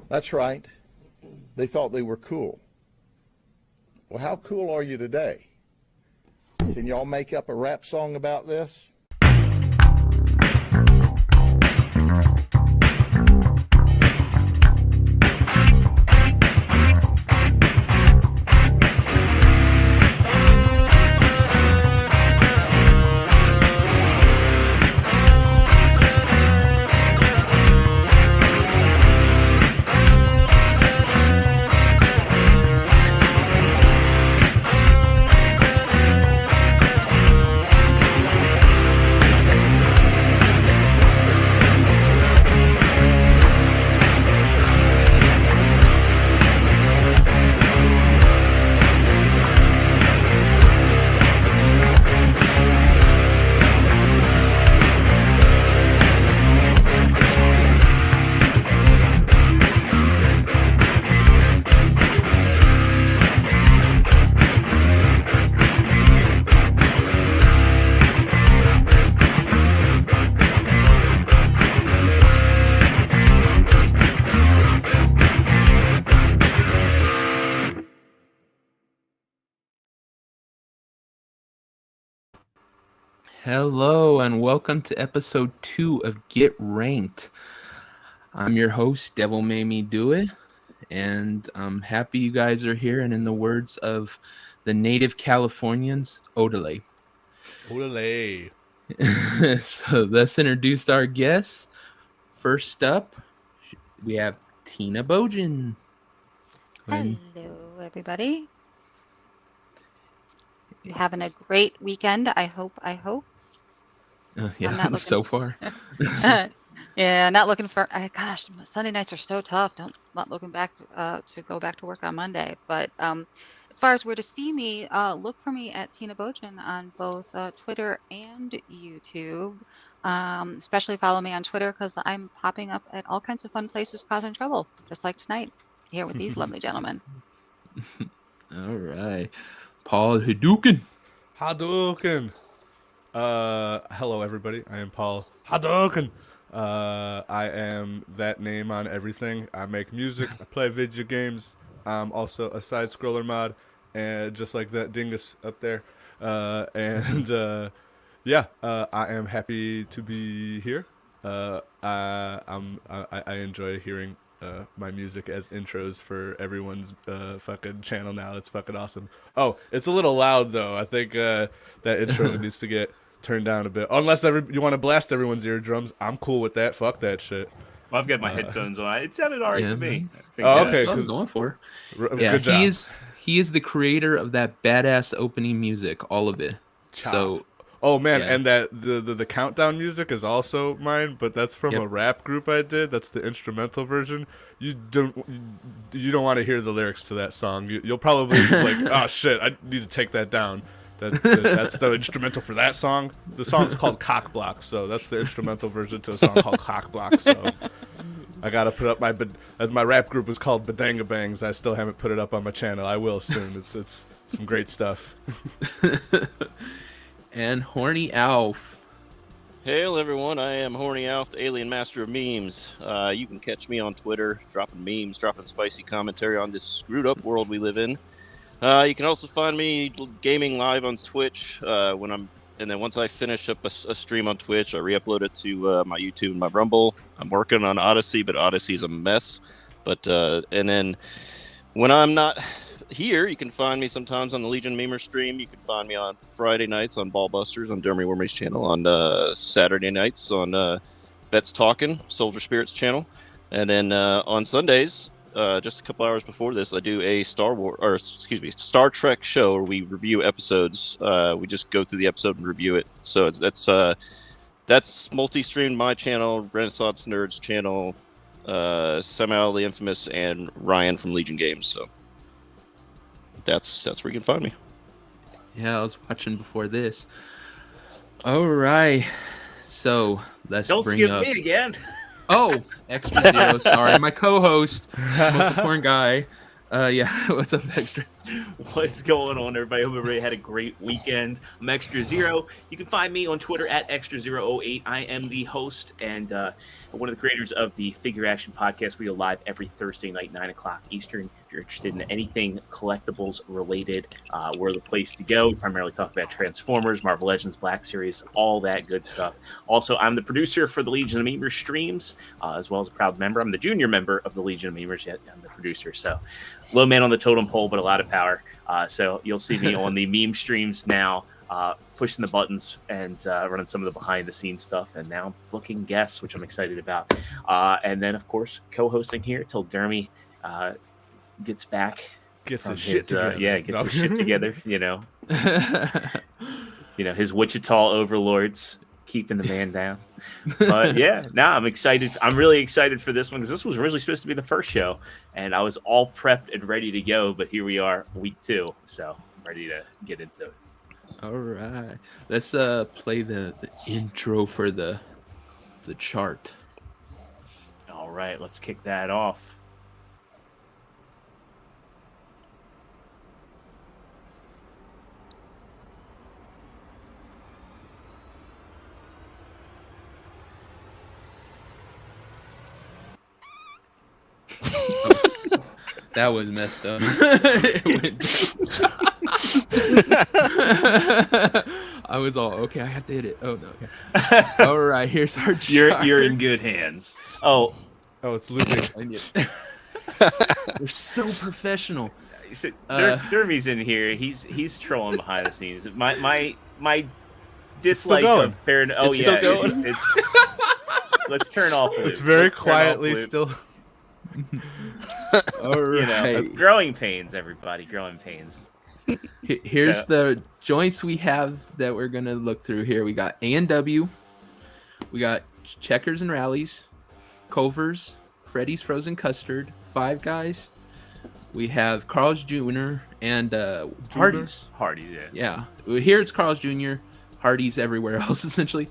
That's right. They thought they were cool. Well, how cool are you today? Can y'all make up a rap song about this? Hello and welcome to episode 2 of Get Ranked. I'm your host, Devil Made Me Do It, and I'm happy you guys are here. And in the words of the native Californians, Odele. Odele. So let's introduce our guests. First up, we have Tina Bojan. Hello, everybody. You're having a great weekend. I hope. Yeah, so far. Yeah, not looking for. Gosh, Sunday nights are so tough. Not looking back to go back to work on Monday. But as far as where to see me, look for me at Tina Bojan on both Twitter and YouTube. Especially follow me on Twitter because I'm popping up at all kinds of fun places causing trouble, just like tonight here with these lovely gentlemen. All right, Paul Hadouken. Hello, everybody. I am Paul Hadouken. I am that name on everything. I make music. I play video games. I'm also a side scroller mod, and just like that dingus up there. I am happy to be here. I enjoy hearing my music as intros for everyone's fucking channel now. It's fucking awesome. Oh, it's a little loud though. I think that intro needs to get turned down a bit. Unless you want to blast everyone's eardrums, I'm cool with that. Fuck that shit. Well, I've got my headphones on. It sounded alright to me. Oh, okay. That's what I was going for. Yeah, good job. He is the creator of that badass opening music, all of it. Chop. So. Oh man, Yeah. and that the countdown music is also mine, but that's from a rap group I did. That's the instrumental version. You don't want to hear the lyrics to that song. You'll probably be like, oh shit, I need to take that down. That's the instrumental for that song. The song's called Cock Block, so that's the instrumental version to a song called Cock Block. So I gotta put up my rap group is called Badanga Bangs. I still haven't put it up on my channel. I will soon. It's some great stuff. And Horny Alf. Hail everyone, I am Horny Alf, the alien master of memes. You can catch me on Twitter, dropping memes, dropping spicy commentary on this screwed up world we live in. You can also find me gaming live on Twitch and then once I finish up a stream on Twitch, I re-upload it to my YouTube and my Rumble. I'm working on Odyssey, but Odyssey's a mess. And then when I'm not here, you can find me sometimes on the Legion Memer stream. You can find me on Friday nights on Ballbusters on Dermy Wormy's channel, on Saturday nights on Vets Talkin', Soldier Spirits channel, and then on Sundays, just a couple hours before this, I do a Star Trek show where we review episodes. We just go through the episode and review it. So that's multi-streamed my channel, Renaissance Nerds channel, Samuel the Infamous, and Ryan from Legion Games. So that's where you can find me. Yeah, I was watching before this. All right, so let's Don't bring skip up. me again. Oh, Extra Zero. Sorry, my co-host, most important guy. Yeah. What's up, Extra? What's going on, everybody? Hope everybody had a great weekend. I'm Extra Zero. You can find me on Twitter at Extra008. I am the host and one of the creators of the Figure Action Podcast. We go live every Thursday night, 9 o'clock Eastern. If you're interested in anything collectibles related, we're the place to go. We primarily talk about Transformers, Marvel Legends, Black Series, all that good stuff. Also, I'm the producer for the Legion of Memers streams, as well as a proud member. I'm the junior member of the Legion of Memers, yet I'm the producer. So, low man on the totem pole, but a lot of power. So you'll see me on the meme streams now, pushing the buttons and running some of the behind the scenes stuff, and now booking guests, which I'm excited about. And then, of course, co-hosting here till Dermy gets back. Gets from his shit together. Yeah, gets his shit together. His Wichita overlords keeping the man down. But yeah, I'm excited. I'm really excited for this one because this was originally supposed to be the first show, and I was all prepped and ready to go. But here we are, week 2, so I'm ready to get into it. All right. Let's play the intro for the chart. All right, let's kick that off. That was messed up. I was all okay. I have to hit it. Oh no. Okay. All right. Here's our chart. You're in good hands. Oh, it's looping. We're so professional. so Dermy's in here. He's trolling behind the scenes. My dislike going. of Baron. Oh It's yeah, still going? It's let's turn off. Loop. It's very Let's turn off quietly Loop. still. All right. Growing pains, everybody. Growing pains. Here's the joints we have that we're gonna look through here. We got A&W, we got Checkers and Rallies, Culver's, Freddy's Frozen Custard, Five Guys. We have Carl's Jr. and Hardee's. Hardy, yeah. Yeah, here it's Carl's Jr., Hardee's everywhere else essentially.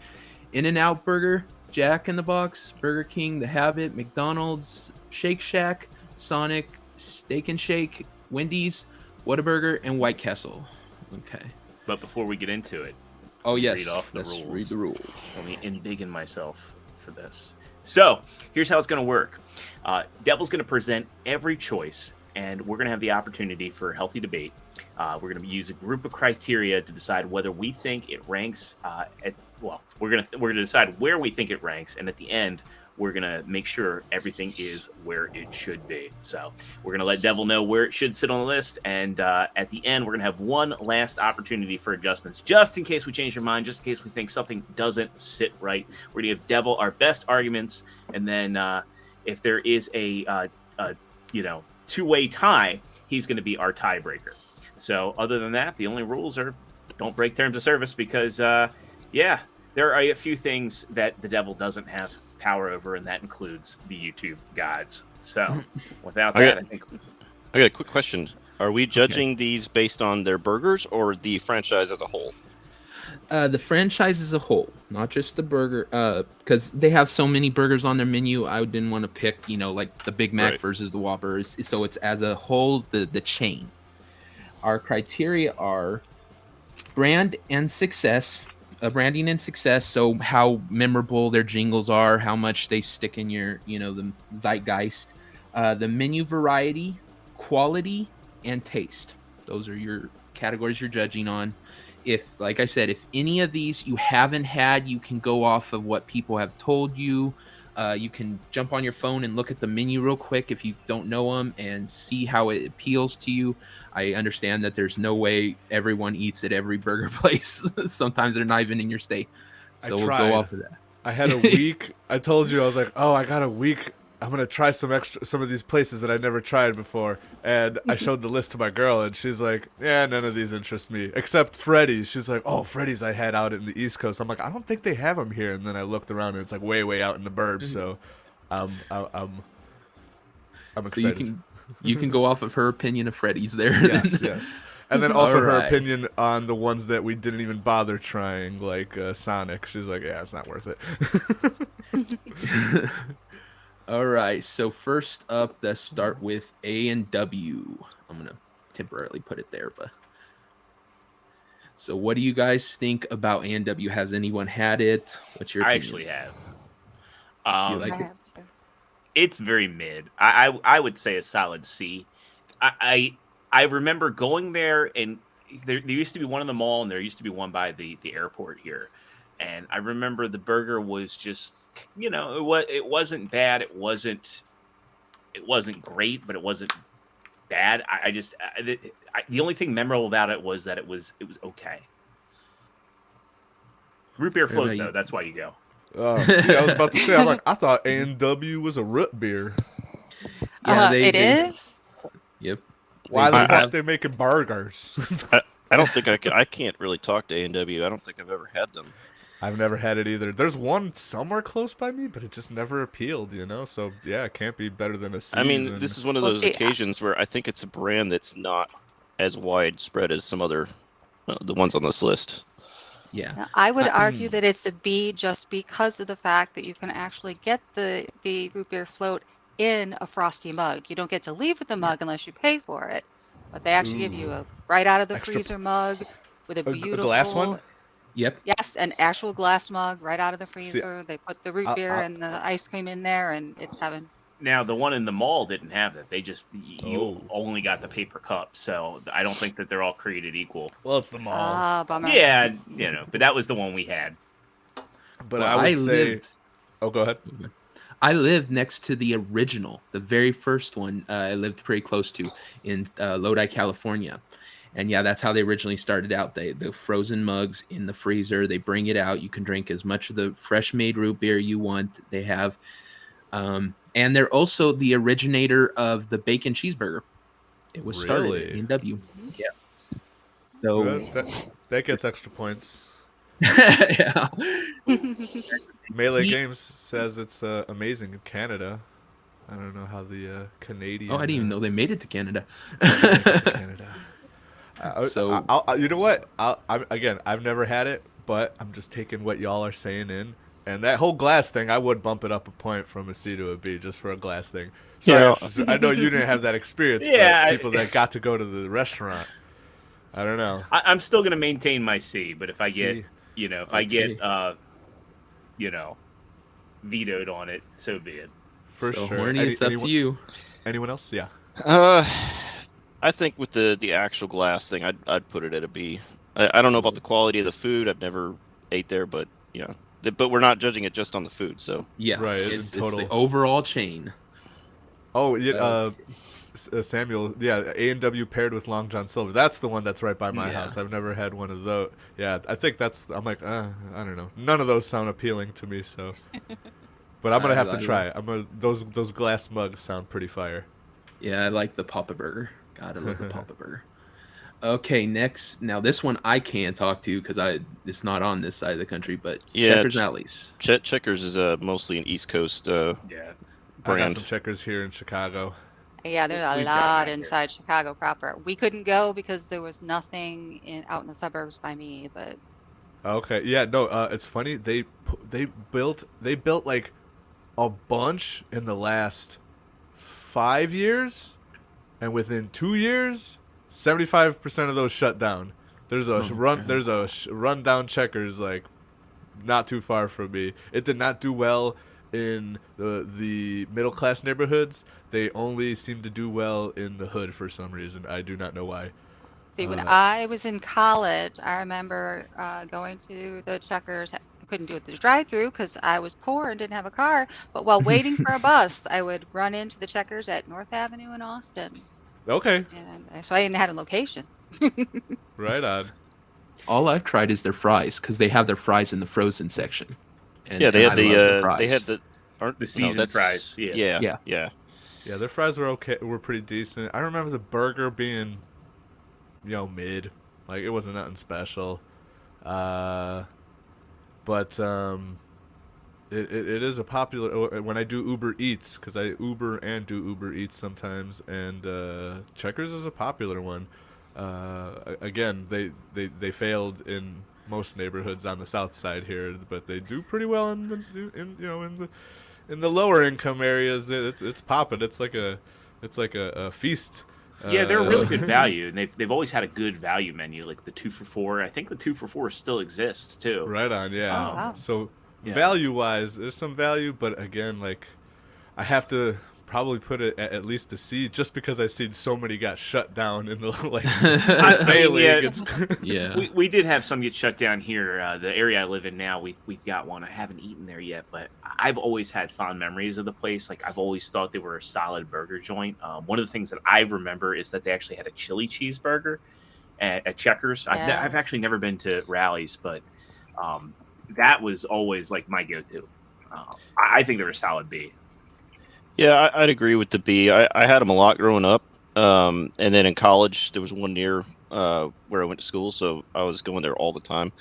In-N-Out Burger, Jack in the Box, Burger King, The Habit, McDonald's, Shake Shack, Sonic, Steak and Shake, Wendy's, Whataburger, and White Castle. Okay. But before we get into it, Oh yes. read off the Let's rules. read the rules. Let me embiggen myself for this. So here's how it's going to work. Devil's going to present every choice, and we're going to have the opportunity for a healthy debate. We're going to use a group of criteria to decide whether we think it ranks. We're going to decide where we think it ranks, and at the end, we're going to make sure everything is where it should be. So we're going to let Devil know where it should sit on the list. And at the end, we're going to have one last opportunity for adjustments, just in case we change our mind, just in case we think something doesn't sit right. We're going to give Devil our best arguments. And then if there is a two-way tie, he's going to be our tiebreaker. So other than that, the only rules are don't break terms of service because, there are a few things that the Devil doesn't have power over, and that includes the YouTube gods. So without that, I think I got a quick question. Are we judging these based on their burgers or the franchise as a whole? The franchise as a whole, not just the burger, because they have so many burgers on their menu. I didn't want to pick, like the Big Mac Right. versus the Whopper. So it's as a whole, the chain. Our criteria are brand and success, branding and success. So how memorable their jingles are, how much they stick in your, the zeitgeist, the menu variety, quality, and taste. Those are your categories you're judging on. If, like I said, if any of these you haven't had, you can go off of what people have told you. You can jump on your phone and look at the menu real quick if you don't know them and see how it appeals to you. I understand that there's no way everyone eats at every burger place. Sometimes they're not even in your state. So we'll tried. go off of that. I had a week. I told you I was like, oh, I got a week. I'm gonna try some of these places that I never tried before. And I showed the list to my girl, and she's like, yeah, none of these interest me except Freddy's. She's like, oh, Freddy's I had out in the East Coast. I'm like, I don't think they have them here. And then I looked around, and it's like way out in the burbs. So, I'm So excited. you can go off of her opinion of Freddy's there. Yes. And then also her Alright. opinion on the ones that we didn't even bother trying, like Sonic. She's like, yeah, it's not worth it. All right. So first up, let's start with A&W. I'm gonna temporarily put it there, but so what do you guys think about A&W? Has anyone had it? What's your I opinions? actually have. Do you Um, like I it? have to. it's very mid. I would say a solid C. I remember going there, and there used to be one in the mall, and there used to be one by the airport here. And I remember the burger was just, it wasn't bad. It wasn't great, but it wasn't bad. The only thing memorable about it was that it was okay. Root beer What about float you? though. That's why you go. See, I was about to say, I'm like, I thought A&W was a root beer. Yeah, It is. Yep. Why They the do fuck have- they making burgers? I don't think I can't really talk to A&W. I don't think I've ever had them. I've never had it either. There's one somewhere close by me, but it just never appealed, So yeah, it can't be better than a C. I mean, this is one of Well, those see, occasions where I think it's a brand that's not as widespread as some other the ones on this list. Yeah. Now, I would I- argue that it's a B just because of the fact that you can actually get the root beer float in a frosty mug. You don't get to leave with the mug unless you pay for it, but they actually give you a right out of the Extra- freezer mug with a a beautiful glass one. Yep. Yes, an actual glass mug right out of the freezer. They put the root I- beer I- and the ice cream in there, and it's heaven. Now the one in the mall didn't have that. They just you Oh. only got the paper cup, so I don't think that they're all created equal. Well, it's the mall. Ah, bummer. Yeah, but that was the one we had. But Well, I would say, lived- oh, go ahead. I lived next to the original, the very first one. I lived pretty close to in Lodi, California, and yeah, that's how they originally started out. The frozen mugs in the freezer. They bring it out. You can drink as much of the fresh made root beer you want. They have, and they're also the originator of the bacon cheeseburger. It was started Really? at A&W. Yeah. So That gets extra points. yeah. Melee Ye- Games says it's amazing in Canada. I don't know how the Canadian. Oh, I didn't even know they made it to Canada. Canada. So- You know what? I've never had it, but I'm just taking what y'all are saying in. And that whole glass thing, I would bump it up a point from a C to a B just for a glass thing. Sorry, Yeah. I know you didn't have that experience, Yeah, but people that got to go to the restaurant, I don't know. I'm still gonna maintain my C, but if I get, C. if I get, Okay. vetoed on it, so be it. For So sure. Horny, it's up to you. Anyone else? Yeah. I think with the actual glass thing, I'd put it at a B. I don't know about the quality of the food. I've never ate there, but but we're not judging it just on the food. So Yeah, Right, it's It's total- the overall chain. Oh, yeah. Samuel, yeah, A&W paired with Long John Silver. That's the one that's right by my Yeah. house. I've never had one of those. Yeah, I think I'm like, I don't know. None of those sound appealing to me, so. But I'm gonna have to try it. Those glass mugs sound pretty fire. Yeah, I like the Papa Burger. God, I love the Papa Burger. Okay, next. Now this one I can't talk to because it's not on this side of the country, but Yeah, Checkers and Alley's. Checkers is mostly an East Coast Yeah. I got brand. some checkers here in Chicago. Yeah, there's a We've got lot it here. inside Chicago proper. We couldn't go because there was nothing out in the suburbs by me, but Okay, yeah, no, it's funny. They built like a bunch in the last 5 years, and within 2 years, 75% of those shut down. There's a rundown Checkers like not too far from me. It did not do well in the middle class neighborhoods. They only seem to do well in the hood for some reason. I do not know why. see, when I was in college, I remember going to the Checkers. I couldn't do it through the drive-through because I was poor and didn't have a car. But while waiting for a bus, I would run into the Checkers at North Avenue in Austin, Okay, and so I didn't have a location. right on. All I've tried is their fries because they have their fries in the frozen section. And Yeah, they I had love they fries. had the aren't The no, seasoned that's- fries, yeah. Yeah. Yeah, their fries were okay. Were pretty decent. I remember the burger being, mid. Like it wasn't nothing special. But it is a popular when I do Uber Eats because I Uber and do Uber Eats sometimes, and Checkers is a popular one. Again, they failed in most neighborhoods on the south side here, but they do pretty well in in the lower income areas, it's popping. It's like a feast. Yeah, they're a So- really good value, and they've always had a good value menu, like the 2 for $4. I think the 2 for $4 still exists too. Right on, yeah. Oh, wow. So Yeah. value wise, there's some value, but again, like I have to probably put it at least a C, just because I've seen so many got shut down in the like failing. yeah. It's Yeah. We did have some get shut down here. The area I live in now, we've got one. I haven't eaten there yet, but I've always had fond memories of the place. Like I've always thought they were a solid burger joint. One of the things that I remember is that they actually had a chili cheeseburger at Checkers. I've Yes. actually never been to Rally's, but that was always like my go-to. I think they're a solid B. Yeah, I'd agree with the B. I had them a lot growing up, and then in college there was one near where I went to school, so I was going there all the time.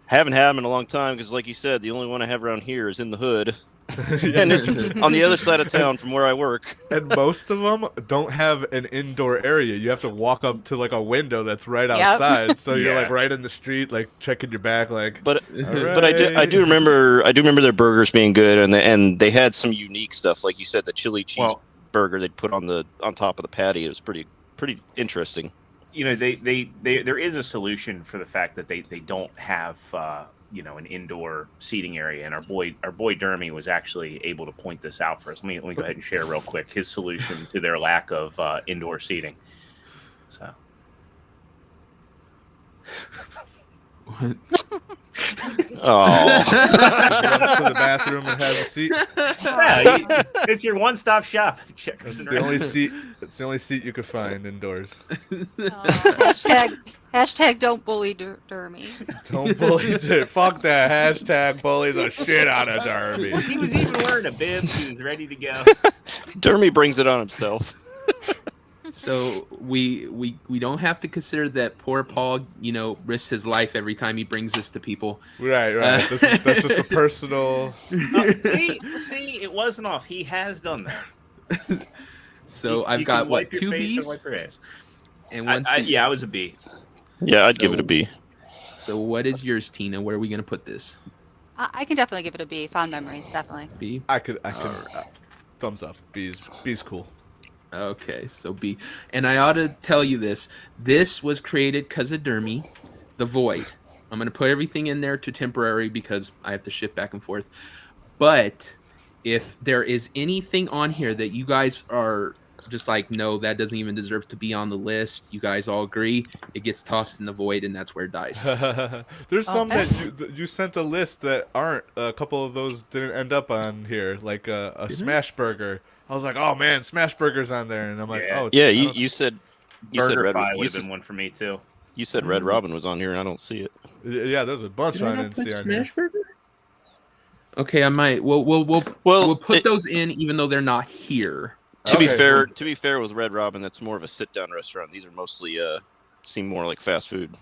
Haven't had them in a long time because, like you said, the only one I have around here is in the hood, and it's on the other side of town from where I work. and most of them don't have an indoor area. You have to walk up to like a window that's right Yep. outside, so you're Yeah. like right in the street, like checking your back, like. But Alright. but I do remember their burgers being good, and they had some unique stuff, like you said, the chili cheese Well- burger they'd put on top of the patty. It was pretty interesting. You know, there is a solution for the fact that they don't have an indoor seating area, and our boy Dermy was actually able to point this out for us. Let me go ahead and share real quick his solution to their lack of indoor seating. So What? Oh, Runs to the bathroom and has a seat. yeah, it's your one-stop shop. Checkers It's and the only Rally's. seat. It's the only seat you could find indoors. Hashtag don't bully Dermy. Don't bully it. Fuck that. Hashtag bully the shit out of Derby. He was even wearing a bib. He was ready to go. Dermy brings it on himself. So we don't have to consider that poor Paul, risks his life every time he brings this to people. Right. That's just a personal. See, it wasn't off. He has done that. So You I've can got wipe your two face and B's wipe your ass. and one C. Yeah, I was a B. Yeah, I'd give it So- a B. So what is yours, Tina? Where are we gonna put this? I can definitely give it a B. Fond memories, definitely. B. I could. Thumbs up. B's cool. Okay, so B. And I ought to tell you this. This was created because of Dermy, the Void. I'm going to put everything in there to temporary because I have to ship back and forth. But if there is anything on here that you guys are just like, no, that doesn't even deserve to be on the list, you guys all agree, it gets tossed in the Void and that's where it dies. There's some Okay. that you sent a list that aren't. A couple of those didn't end up on here, like a smash burger. I was like, oh man, smash burger's on there, and I'm like, Yeah. oh Yeah, I you, don't you said you said Burger Red. Pie You would have said, been one for me too. you said Red Robin was on here, and I don't see it. Yeah, there's a bunch I didn't see on here. Burger? Okay, I might. We'll Well, put it- those in even though they're not here. To be Okay, fair, cool. to be fair with Red Robin, that's more of a sit-down restaurant. These are mostly seem more like fast food.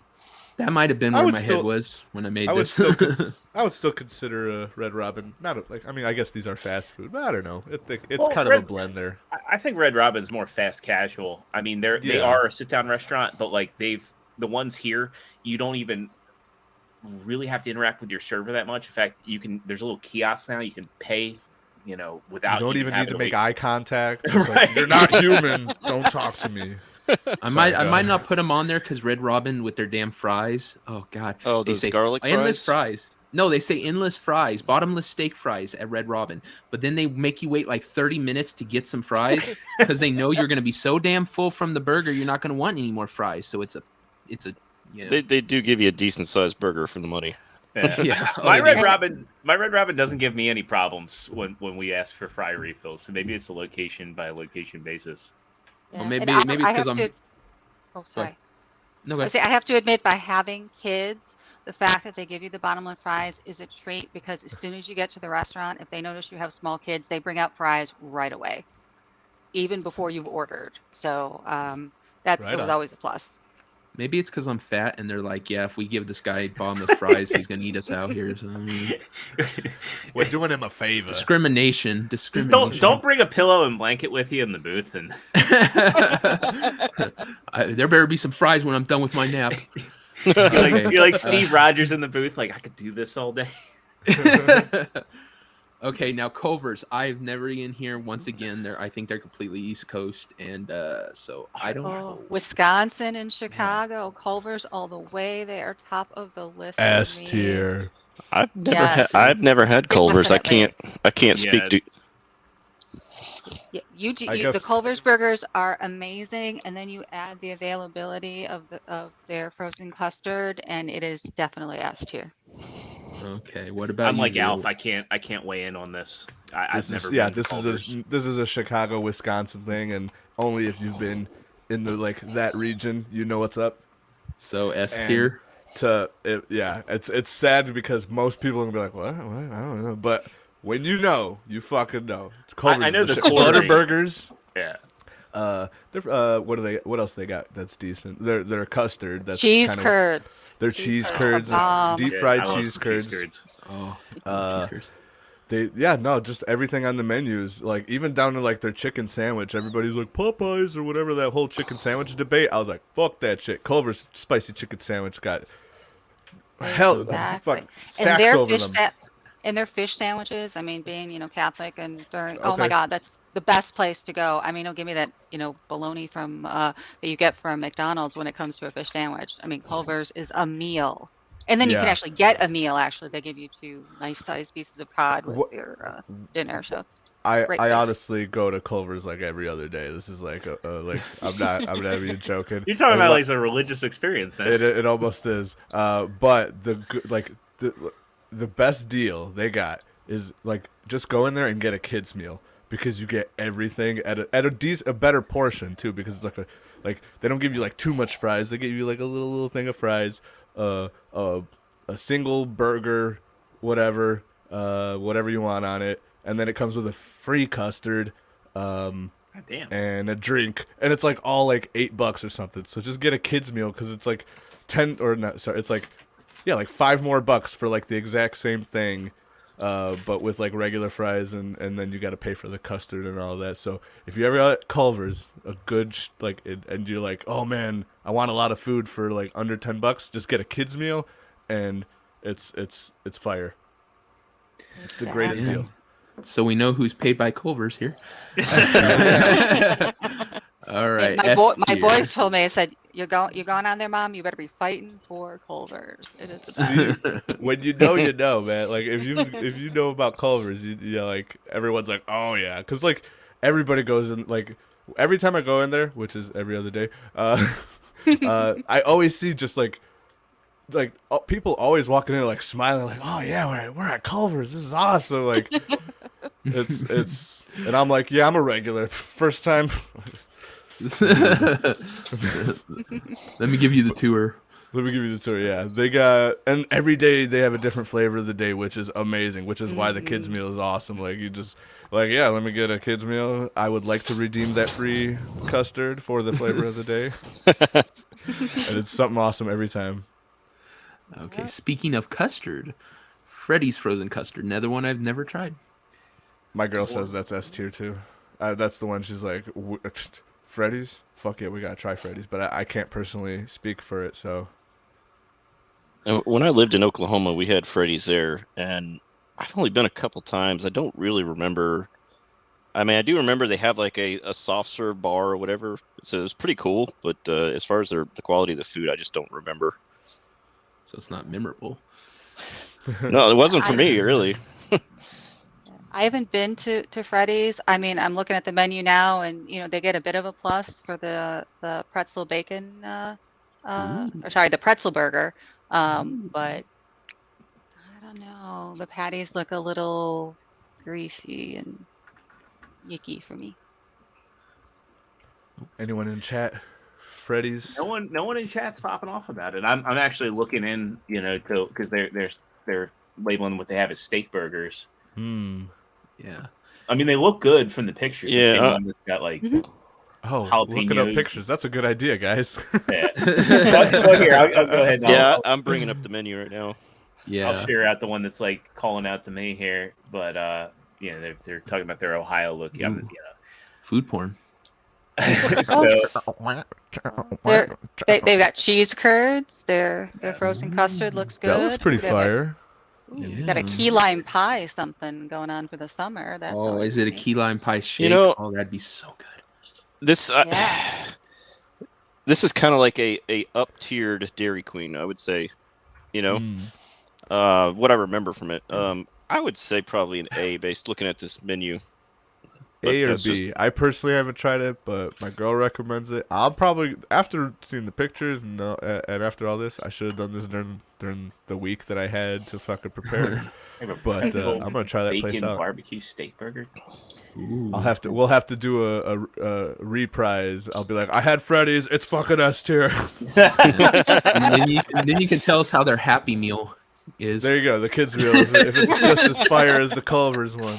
That might have been I where would my still- head was when I made I would this. still consider a Red Robin I mean, I guess these are fast food, but I don't know. It's Well, kind of a Red- blend there. I think Red Robin's more fast casual. I mean, they Yeah. are a sit down restaurant, but like the ones here, you don't even really have to interact with your server that much. In fact, there's a little kiosk now you can pay, without. You don't even need having to make wait. eye contact. Just like, Right. you're not human. Don't talk to me. I Sorry, might go. not put them on there because Red Robin with their damn fries. Oh God. Oh, They those say garlic endless fries. fries. No, they say endless fries, bottomless steak fries at Red Robin. But then they make you wait like 30 minutes to get some fries because they know you're going to be so damn full from the burger, you're not going to want any more fries. So it's a They do give you a decent sized burger for the money. Yeah. Yeah. My Oh, Red yeah. Robin doesn't give me any problems when we ask for fry refills. So maybe it's a location by location basis. Well, Yeah, maybe- and maybe I it's 'cause have I'm- to- Oh, sorry. No, go I ahead. say I have to admit, by having kids, the fact that they give you the bottomless fries is a treat because as soon as you get to the restaurant, if they notice you have small kids, they bring out fries right away, even before you've ordered. So that Right was on. always a plus. Maybe it's because I'm fat and they're like, yeah, if we give this guy bottomless fries, he's going to eat us out here. So, I mean, We're doing him a favor. discrimination. Just don't bring a pillow and blanket with you in the booth, and There better be some fries when I'm done with my nap. you're like Steve Rogers in the booth. Like I could do this all day. Okay, now Culver's. I've never eaten here. Once again, I think they're completely East Coast, and so I don't know. Wisconsin and Chicago, Culver's all the way. They are top of the list. for S me. tier. I've Yes. never had Culver's. Definitely. I can't Yeah. speak to. Yeah, I the guess- Culver's burgers are amazing, and then you add the availability of their frozen custard, and it is definitely S tier. Okay, what about I'm you? like Zero? Alf. I can't weigh in on this. I've This never is yeah. been to Culver's. This is a Chicago, Wisconsin thing, and only if you've been in the that region, you know what's up. So S And tier. It's sad because most people are gonna be like, what? I don't know, but when you know, you fucking know. Culver's I know is the shit. quartering. Butterburgers. Yeah. What else they got that's decent? Their custard. That's Cheese kind of, curds. their cheese curds, bomb. deep Yeah, fried I love cheese some curds. Oh, Uh, cheese Just everything on the menus, like even down to like their chicken sandwich. Everybody's like Popeyes or whatever, that whole chicken sandwich debate. I was like, fuck that shit. Culver's spicy chicken sandwich got hell, Exactly. fuck, And stacks their over fish them. and their fish sandwiches. I mean, being Catholic and during, oh Okay. my God, that's the best place to go. I mean, don't give me that bologna from that you get from McDonald's when it comes to a fish sandwich. I mean, Culver's is a meal, and then you can Yeah. actually get a meal. Actually, they give you 2 nice sized pieces of cod with What- your dinner. So it's I great I place. honestly go to Culver's like every other day. This is like I'm not even joking. You're talking And about what- like a religious experience then. it almost is. But the best deal they got is like just go in there and get a kids meal because you get everything at a better portion too, because it's like they don't give you like too much fries. They give you like a little thing of fries, a single burger, whatever you want on it, and then it comes with a free custard. God damn. And a drink, and it's like all like $8 or something. So just get a kids meal because it's like 10 or not. Sorry, it's like like $5 more for like the exact same thing, but with like regular fries, and then you got to pay for the custard and all that. So if you ever at Culver's, a good and you're like, oh man, I want a lot of food for like under $10, just get a kids meal, and it's fire. It's the greatest Yeah. deal. So we know who's paid by Culver's here. All right. my, S my tier. boys told me, I said, you're going on there, Mom. You better be fighting for Culver's. It is the best. See, when you know, man. Like if you know about Culver's, you know, like everyone's like, oh yeah, because like everybody goes in. Like every time I go in there, which is every other day, I always see just like people always walking in like smiling, like, oh yeah, we're at Culver's. This is awesome. Like it's and I'm like, yeah, I'm a regular. First time. Let me give you the tour. Let me give you the tour. Yeah, they got, and every day they have a different flavor of the day, which is amazing. Which is why the kids meal is awesome. Like you just like, yeah, let me get a kids meal. I would like to redeem that free custard for the flavor of the day, and it's something awesome every time. Okay. Speaking of custard, Freddy's frozen custard. Another one I've never tried. My girl says that's S tier too. That's the one she's like, Freddy's. Fuck yeah, we gotta try Freddy's, but I can't personally speak for it, so. When I lived in Oklahoma, we had Freddy's there, and I've only been a couple times. I don't really remember. I mean, I do remember they have like a soft serve bar or whatever, so it was pretty cool. But as far as the quality of the food, I just don't remember. So it's not memorable. No, it wasn't for me, really. I haven't been to Freddy's. I mean, I'm looking at the menu now, and they get a bit of a plus for the pretzel bacon, or sorry, the pretzel burger. But I don't know. The patties look a little greasy and yicky for me. Anyone in chat? Freddy's. No one in chat's popping off about it. I'm actually looking in, because they're labeling what they have as steak burgers. Yeah. I mean, they look good from the pictures. Yeah, I've seen one that's got like. Oh, looking up Jalapenos. pictures. That's a good idea, guys. Yeah. Go here. I'll go ahead. And Yeah, I'll, I'm bringing up the menu right now. Yeah. I'll share out the one that's like calling out to me here, but they're talking about their Ohio look. Yeah, Ooh. Food porn. So They've got cheese curds. Their frozen custard looks good. That looks pretty They have, fire. Ooh, you got a Yeah. key lime pie something going on for the summer. That's Oh, always is it a neat. key lime pie shake? know- Oh, that'd be so good. This Yeah. this is kind of like a up-tiered Dairy Queen, I would say. You know, what I remember from it. I would say probably an A based looking at this menu. But A or that's B? I personally haven't tried it, but my girl recommends it. I'll probably, after seeing the pictures and after all this, I should have done this during the week that I had to fucking prepare. But I'm gonna try that place bacon out. barbecue steak burger. Ooh. We'll have to do a reprise. I'll be like, I had Freddy's. It's fucking S tier. And then you can tell us how their Happy Meal is. There you go. The kids meal. If it's just as fire as the Culver's one.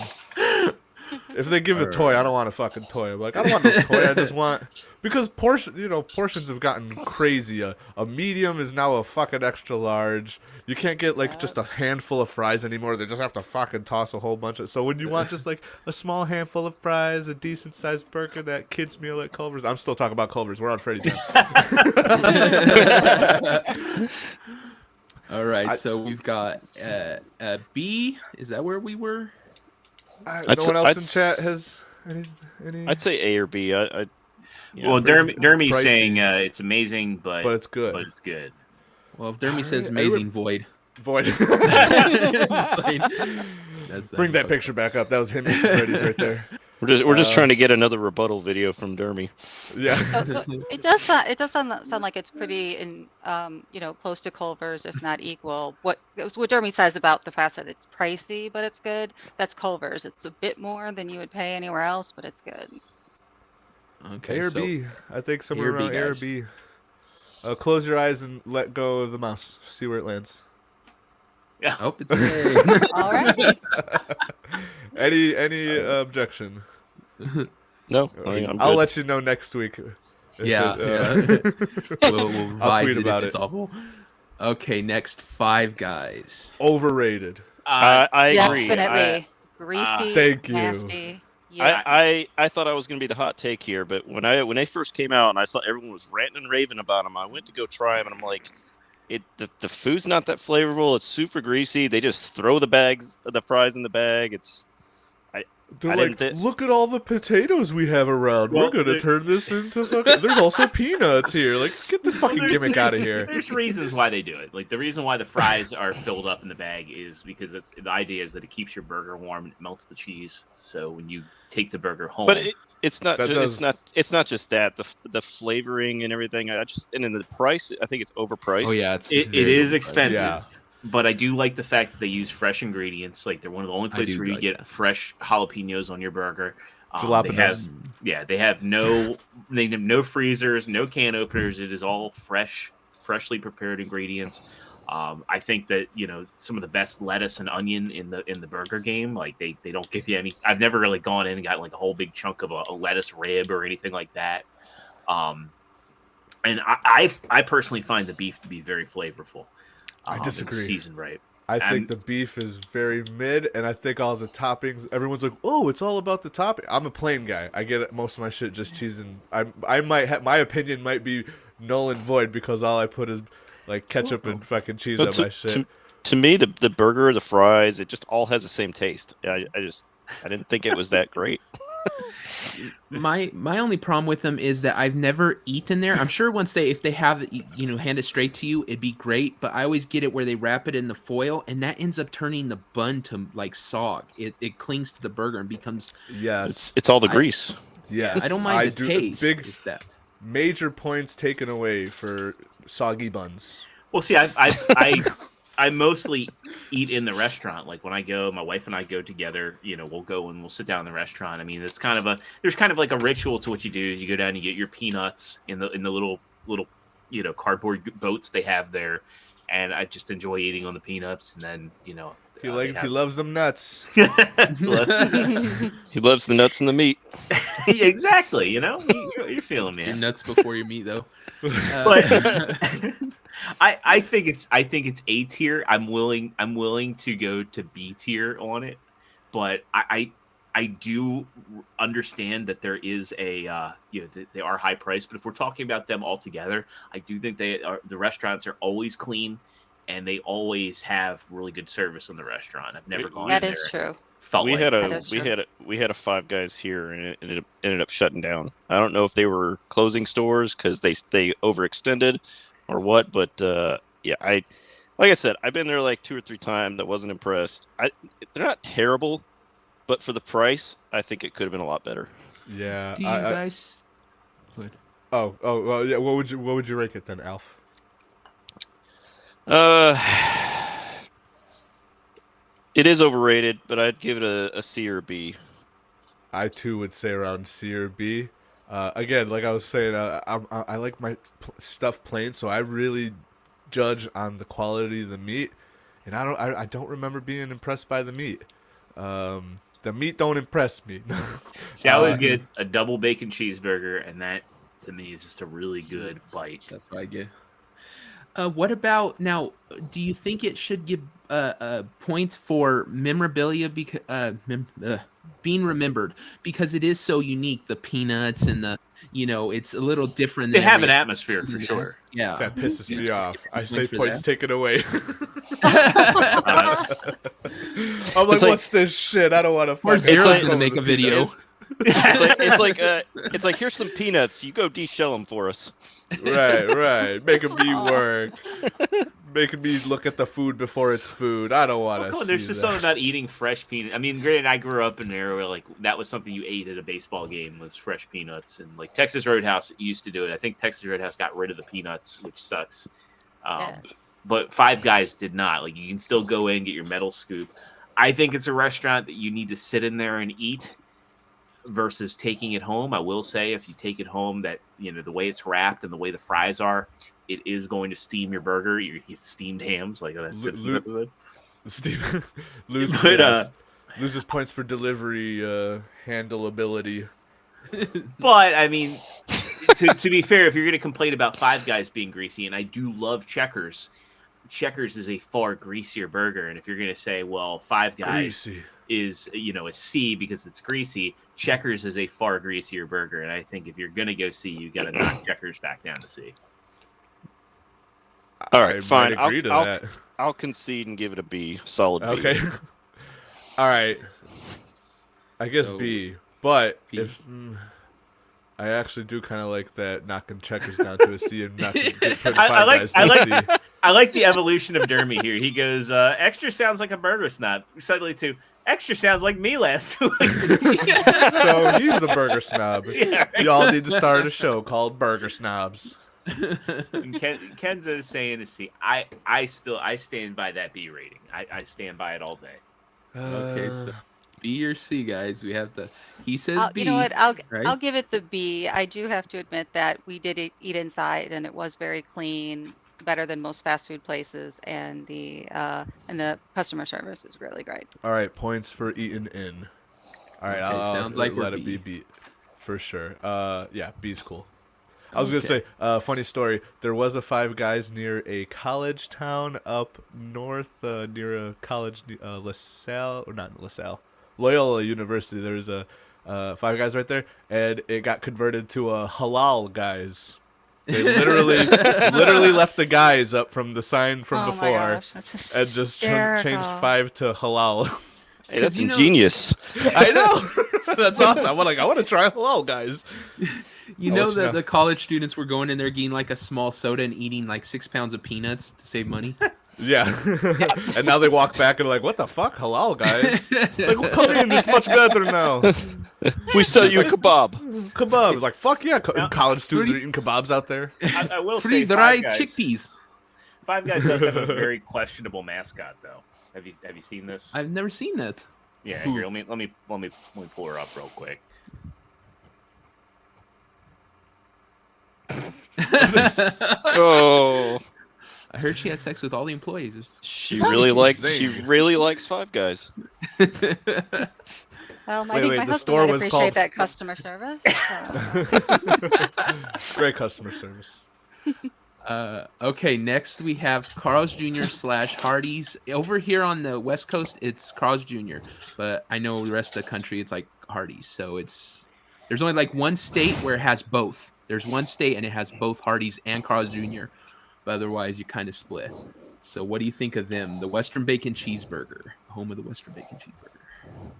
If they give a toy, I don't want a fucking toy. I'm like, I don't want no toy. I just want, because portions have gotten crazy. A medium is now a fucking extra large. You can't get like just a handful of fries anymore. They just have to fucking toss a whole bunch of. So when you want just like a small handful of fries, a decent sized burger, that kids meal at Culver's. I'm still talking about Culver's. We're on Freddy's now. All right, so we've got B. Is that where we were? No one else in chat has any. I'd say A or B. Yeah. Well, Dermy's Pricey. saying it's amazing, but But it's good. But it's good. Well, if Dermy says I amazing, would- void. Void. Just saying. Bring that picture back up. That was him eating Freddy's right there. We're just trying to get another rebuttal video from Dermy. Yeah. It does sound like it's pretty close to Culver's, if not equal. What Jeremy says about the fact that it's pricey, but it's good. That's Culver's. It's a bit more than you would pay anywhere else, but it's good. Okay, A or so B. I think somewhere A or B, around A or guys. B. Close your eyes and let go of the mouse. See where it lands. oh, it's A. All right. Any objection? No, I'm I'll good. let you know next week. if Yeah, it, we'll revise tweet it about if it's it. awful. Okay, next Five Guys. Overrated. I agree. Definitely. Greasy, Thank you. nasty. Yeah. I thought I was going to be the hot take here, but when they first came out and I saw everyone was ranting and raving about them, I went to go try them and I'm like, the food's not that flavorful. It's super greasy. They just throw the fries in the bag. They're I like, didn't thi- look at all the potatoes we have around. Well, We're gonna turn this into fucking. There's also peanuts here. Like, get this fucking gimmick out of here. There's reasons why they do it. Like the reason why the fries are filled up in the bag is because the idea is that it keeps your burger warm and it melts the cheese. So when you take the burger home, But it's not. That It's does- not just that. The flavoring and everything. And in the price, I think it's overpriced. Oh yeah, it's it very is overpriced. expensive. Yeah. But I do like the fact that they use fresh ingredients. Like they're one of the only I places do where you like get that. fresh jalapenos on your burger. They Jalapenos. have they have no freezers, no can openers. It is all freshly prepared ingredients. I think that some of the best lettuce and onion in the burger game. Like they don't give you any. I've never really gone in and got like a whole big chunk of a lettuce rib or anything like that. And I personally find the beef to be very flavorful. I and disagree. seasoned right. I I'm- think the beef is very mid, and I think all the toppings. Everyone's like, "Oh, it's all about the topping." I'm a plain guy. I get it, most of my shit just cheese and I might have my opinion might be null and void because all I put is like ketchup and fucking cheese But on my shit. to me, the burger, the fries, it just all has the same taste. I didn't think it was that great. My only problem with them is that I've never eaten there. I'm sure if they have it, hand it straight to you, it'd be great. But I always get it where they wrap it in the foil, and that ends up turning the bun to like sog. It clings to the burger and becomes. Yes, It's all the grease. yes. I don't mind the taste. Big Is that major points taken away for soggy buns. Well, see, I mostly eat in the restaurant. Like when I go, my wife and I go together. We'll go and we'll sit down in the restaurant. I mean, there's kind of like a ritual to what you do. Is you go down and you get your peanuts in the little cardboard boats they have there, and I just enjoy eating on the peanuts. And then He loves them nuts. He loves the nuts and the meat. exactly. You're feeling me. your nuts before your meat though? But I think it's A tier. I'm willing to go to B tier on it, but I do understand that there is a they are high priced. But if we're talking about them all together, I do think the restaurants are always clean, and they always have really good service in the restaurant. I've never gone That in is there. true. Felt we like had That a is we true. had a we had a Five Guys here, and it ended up shutting down. I don't know if they were closing stores because they overextended or what, but yeah, like I said, I've been there like 2 or 3 times. I wasn't impressed. They're not terrible, but for the price, I think it could have been a lot better. Yeah. Do you guys? Good. Well, yeah. What would you rank it then, Alf? It is overrated, but I'd give it a C or a B. I too would say around C or B. Again, like I was saying, I like my stuff plain, so I really judge on the quality of the meat, and I don't remember being impressed by the meat. The meat don't impress me. See, I always get a double bacon cheeseburger, and that to me is just a really good bite. That's what I get. What about now? Do you think it should give points for memorabilia because being remembered because it is so unique? The peanuts and the it's a little different. They Than have an every- atmosphere for sure. Yeah, That pisses me Yeah. off. I Points say for points that. taken away. Uh, I'm like, It's like- what's this shit? I don't want to Or fuck. Zero's like- gonna make a video. It's like here's some peanuts. You go de-shell them for us. Right. Making me work. Making me look at the food before it's food. I don't want to. Come on, there's just something about eating fresh peanuts. I mean, granted, I grew up in an era where like that was something you ate at a baseball game was fresh peanuts, and like Texas Roadhouse used to do it. I think Texas Roadhouse got rid of the peanuts, which sucks. Yeah. But Five Guys did not. Like you can still go in, get your metal scoop. I think it's a restaurant that you need to sit in there and eat versus taking it home. I will say if you take it home, that the way it's wrapped and the way the fries are, it is going to steam your burger. You get steamed hams like that Simpsons episode. Steve But, loses points for delivery handleability. But I mean, to be fair, if you're going to complain about Five Guys being greasy, and I do love Checkers, Checkers is a far greasier burger. And if you're going to say, well, Five Guys Greasy. is a C because it's greasy, Checkers is a far greasier burger. And I think if you're going to go C, you got to knock Checkers back down to C. All I right, might fine. agree to that. I'll concede and give it a B. Solid B. Okay. All right. I guess So, B. But B. if I actually do kind of like that knocking Checkers down to a C and knocking putting I Five like- Guys I to like- a C. I like the evolution of Dermy here. He goes, extra sounds like a burger snob. Suddenly to extra sounds like me last week. So he's the burger snob. Yeah. Y'all need to start a show called Burger Snobs. And Kenzo is saying a C. I stand by that B rating. I stand by it all day. Okay, so B or C, guys. We have the. He says B. You know what? I'll right? give it the B. I do have to admit that we did eat inside, and it was very clean, better than most fast food places, and the customer service is really great. All right, points for eating in. All right, Okay, I'll sounds like let we're it be B. B for sure. Yeah, B's cool. I was gonna say, funny story. There was a Five Guys near a college town up north, near a college, LaSalle or not LaSalle, Loyola University. There's a Five Guys right there, and it got converted to a Halal Guys. They literally left the guys up from the sign from Oh my before, gosh, that's and just hysterical. changed 5 to halal. Hey, that's you know- ingenious. I know. That's awesome. I want to try halal, guys. You I'll know let you that know. the college students were going in there getting like a small soda and eating like 6 pounds of peanuts to save money. Yeah. And now they walk back and are like, what the fuck? Halal, guys. Like, well, come in. It's much better now. We sell you a kebab. Kebab. Like, fuck yeah. Yeah. College students are eating kebabs out there. I will Free say dried Five Guys. chickpeas. Five Guys does have a very questionable mascot, though. Have you seen this? I've never seen that. Yeah, here, let me pull her up real quick. Oh, I heard she had sex with all the employees. she really likes Zing. Five Guys. Well, I Wait, think wait, my the husband store might was appreciate called- that customer service. So. Great customer service. Okay, next we have Carl's Jr. / Hardee's. Over here on the West Coast, it's Carl's Jr., but I know the rest of the country it's like Hardee's. So there's only like one state where it has both. There's one state and it has both Hardee's and Carl's Jr., but otherwise you kind of split. So what do you think of them? The Western Bacon Cheeseburger, home of the Western Bacon Cheeseburger.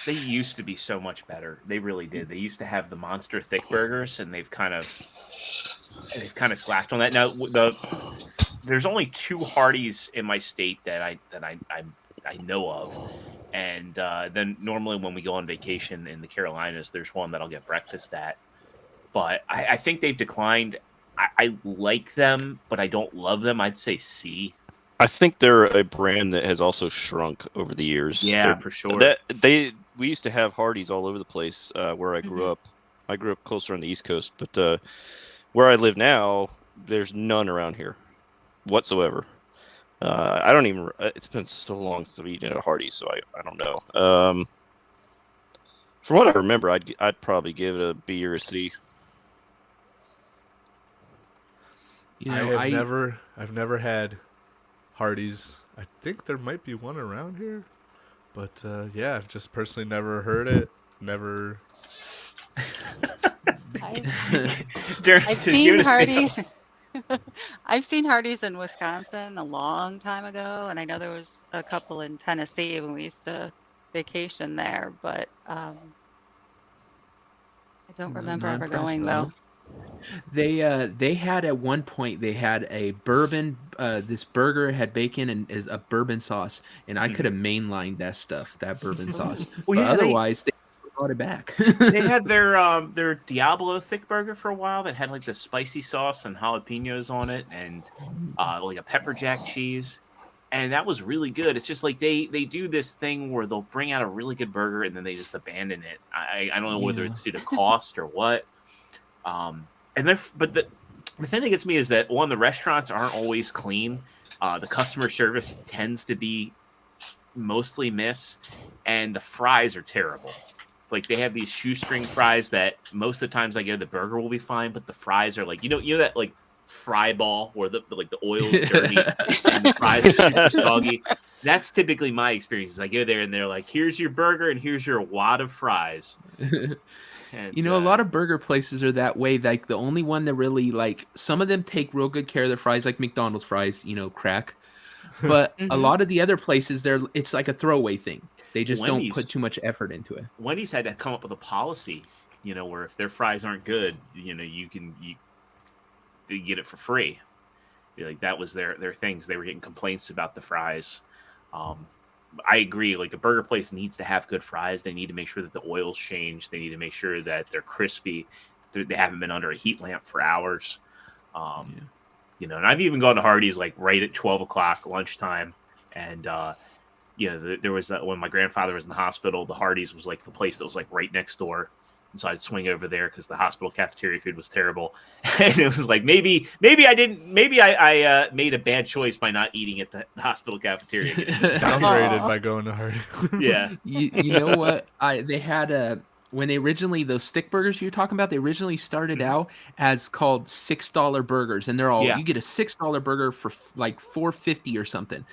They used to be so much better. They really did. They used to have the monster thick burgers, and they've kind of slacked on that. Now, there's only 2 Hardee's in my state that I know of, and then normally when we go on vacation in the Carolinas, there's one that I'll get breakfast at. But I think they've declined. I like them, but I don't love them. I'd say C. I think they're a brand that has also shrunk over the years. Yeah, for sure. We used to have Hardee's all over the place where I grew up. I grew up closer on the East Coast, but where I live now, there's none around here whatsoever. I don't even. It's been so long since I've eaten at a Hardee's, so I don't know. From what I remember, I'd probably give it a B or a C. You know, I've never had Hardee's. I think there might be one around here, but yeah, I've just personally never heard it. Never. I've seen Hardee's. I've seen Hardee's in Wisconsin a long time ago, and I know there was a couple in Tennessee when we used to vacation there, but I don't remember ever going though. They had at one point they had a bourbon. This burger had bacon and is a bourbon sauce, and I could have mainlined that bourbon sauce. Well, but yeah, otherwise, they brought it back. They had their Diablo thick burger for a while that had like the spicy sauce and jalapenos on it, and like a pepper jack cheese, and that was really good. It's just like they do this thing where they'll bring out a really good burger and then they just abandon it. I don't know whether it's due to cost or what. And then, but the thing that gets me is that the restaurants aren't always clean. The customer service tends to be mostly miss, and the fries are terrible. Like they have these shoestring fries that most of the times I go, the burger will be fine, but the fries are like you know that like fry ball where the oil is dirty and the fries are super soggy. That's typically my experience. I go there and they're like, "Here's your burger and here's your wad of fries." And, a lot of burger places are that way. Like the only one that really some of them take real good care of their fries, like McDonald's fries, crack. But a lot of the other places, it's like a throwaway thing. They just don't put too much effort into it. Wendy's had to come up with a policy, where if their fries aren't good, you get it for free. Like that was their things. They were getting complaints about the fries. I agree. Like a burger place needs to have good fries. They need to make sure that the oil's changed. They need to make sure that they're crispy. They haven't been under a heat lamp for hours. And I've even gone to Hardee's like right at 12 o'clock lunchtime. And, there was when my grandfather was in the hospital, the Hardee's was like the place that was like right next door. And so I'd swing over there because the hospital cafeteria food was terrible. And it was like, maybe I made a bad choice by not eating at the hospital cafeteria. Downgraded by going to Hardee's. Yeah. You know what? They had when they originally, those stick burgers you're talking about, they originally started out as called $6 burgers. And they're all, you get a $6 burger for like $4.50 or something.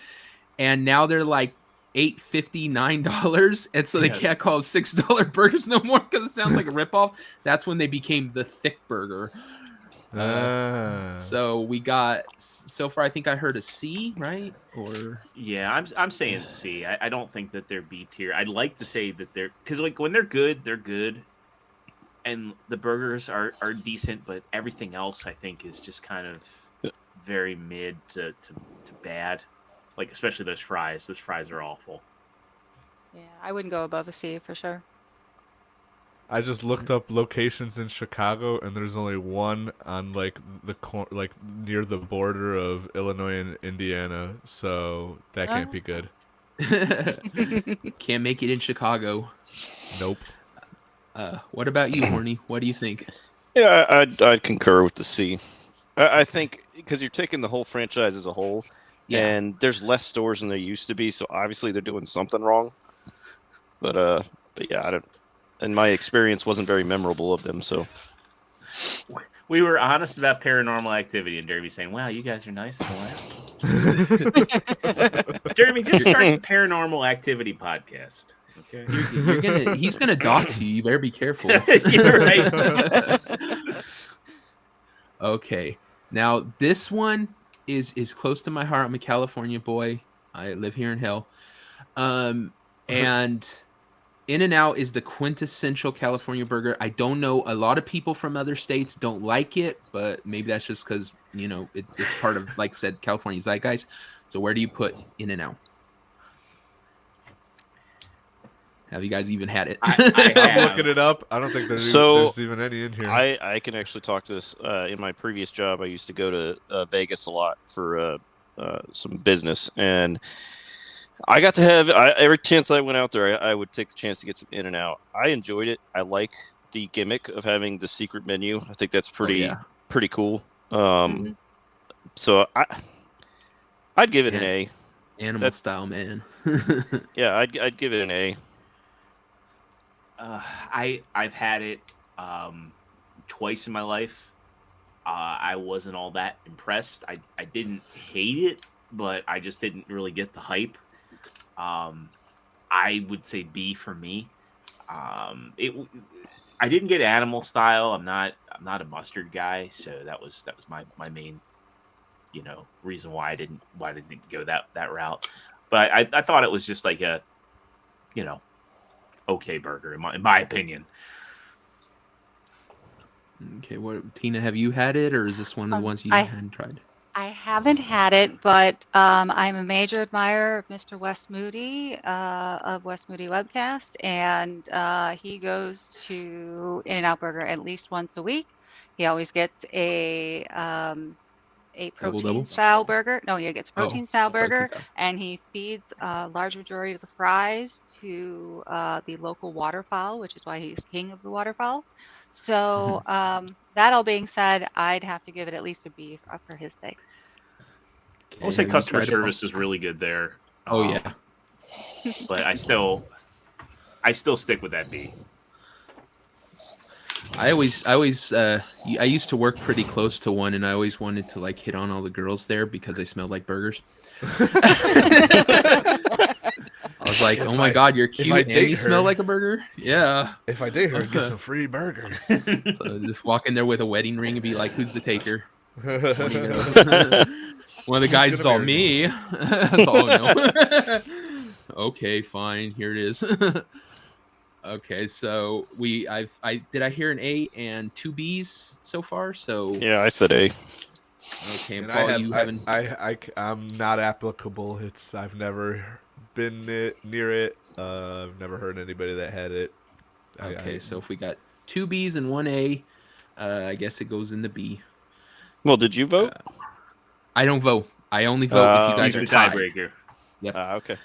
And now they're like $8.50, $9, and so they can't call them $6 burgers no more because it sounds like a ripoff. That's when they became the thick burger. So we got so far. I think I heard a C, right? Or I'm saying C. I don't think that they're B tier. I'd like to say that they're because like when they're good, and the burgers are decent, but everything else I think is just kind of very mid to bad. Like, especially those fries. Those fries are awful. Yeah, I wouldn't go above a C for sure. I just looked up locations in Chicago, and there's only one on like near the border of Illinois and Indiana, so that can't be good. Can't make it in Chicago. Nope. What about you, Horny? What do you think? Yeah, I'd concur with the C. I think because you're taking the whole franchise as a whole. Yeah. And there's less stores than there used to be, so obviously they're doing something wrong. But yeah, I don't. And my experience wasn't very memorable of them. So we were honest about Paranormal Activity, and Derby saying, "Wow, you guys are nice." Jeremy, just start the Paranormal Activity podcast. Okay, he's gonna dox you. You better be careful. You're right. Okay, now this one. is close to my heart. I'm a California boy. I live here in hell. And In-N-Out is the quintessential California burger. I don't know. A lot of people from other states don't like it, but maybe that's just because, you know, it's part of, like I said, California zeitgeist. So where do you put In-N-Out? Have you guys even had it? I I'm have. looking it up. I don't think there's even any in here. I can actually talk to this. In my previous job, I used to go to Vegas a lot for some business, and I got to have every chance I went out there, I would take the chance to get some In-N-Out. I enjoyed it. I like the gimmick of having the secret menu. I think that's pretty cool. So I'd give it an A. Animal style, man. Yeah, I'd give it an A. I've had it twice in my life. I wasn't all that impressed. I didn't hate it, but I just didn't really get the hype. I would say B for me. I didn't get animal style. I'm not a mustard guy, so that was my main, you know, reason why I didn't go that route. But I thought it was just like a, you know, okay burger in my opinion. Okay, what, Tina, have you had it, or is this one of the ones you hadn't tried? I haven't had it, but I'm a major admirer of Mr. Wes Moody of Wes Moody Webcast, and he goes to In-N-Out Burger at least once a week. He always gets a protein style burger. No, he gets a protein style burger, and he feeds a large majority of the fries to the local waterfowl, which is why he's king of the waterfowl. So that all being said, I'd have to give it at least a B for his sake. I will say customer service is really good there. Oh yeah, but I still stick with that B. I used to work pretty close to one, and I always wanted to like hit on all the girls there because they smelled like burgers. I was like, "Oh my god, you're cute and you smell like a burger." Yeah. If I date her, get some free burgers. So just walk in there with a wedding ring and be like, "Who's the taker?" One of the guys is all me. That's all I know. Okay, fine. Here it is. Okay, so did I hear an A and 2 B's so far? So yeah, I said A. Okay, And Paul, I'm not applicable. I've never been near it. I've never heard anybody that had it. Okay, so if we got 2 B's and 1 A, I guess it goes in the B. Well, did you vote? I don't vote. I only vote if you guys He's are the tied. tiebreaker. Yep. Okay.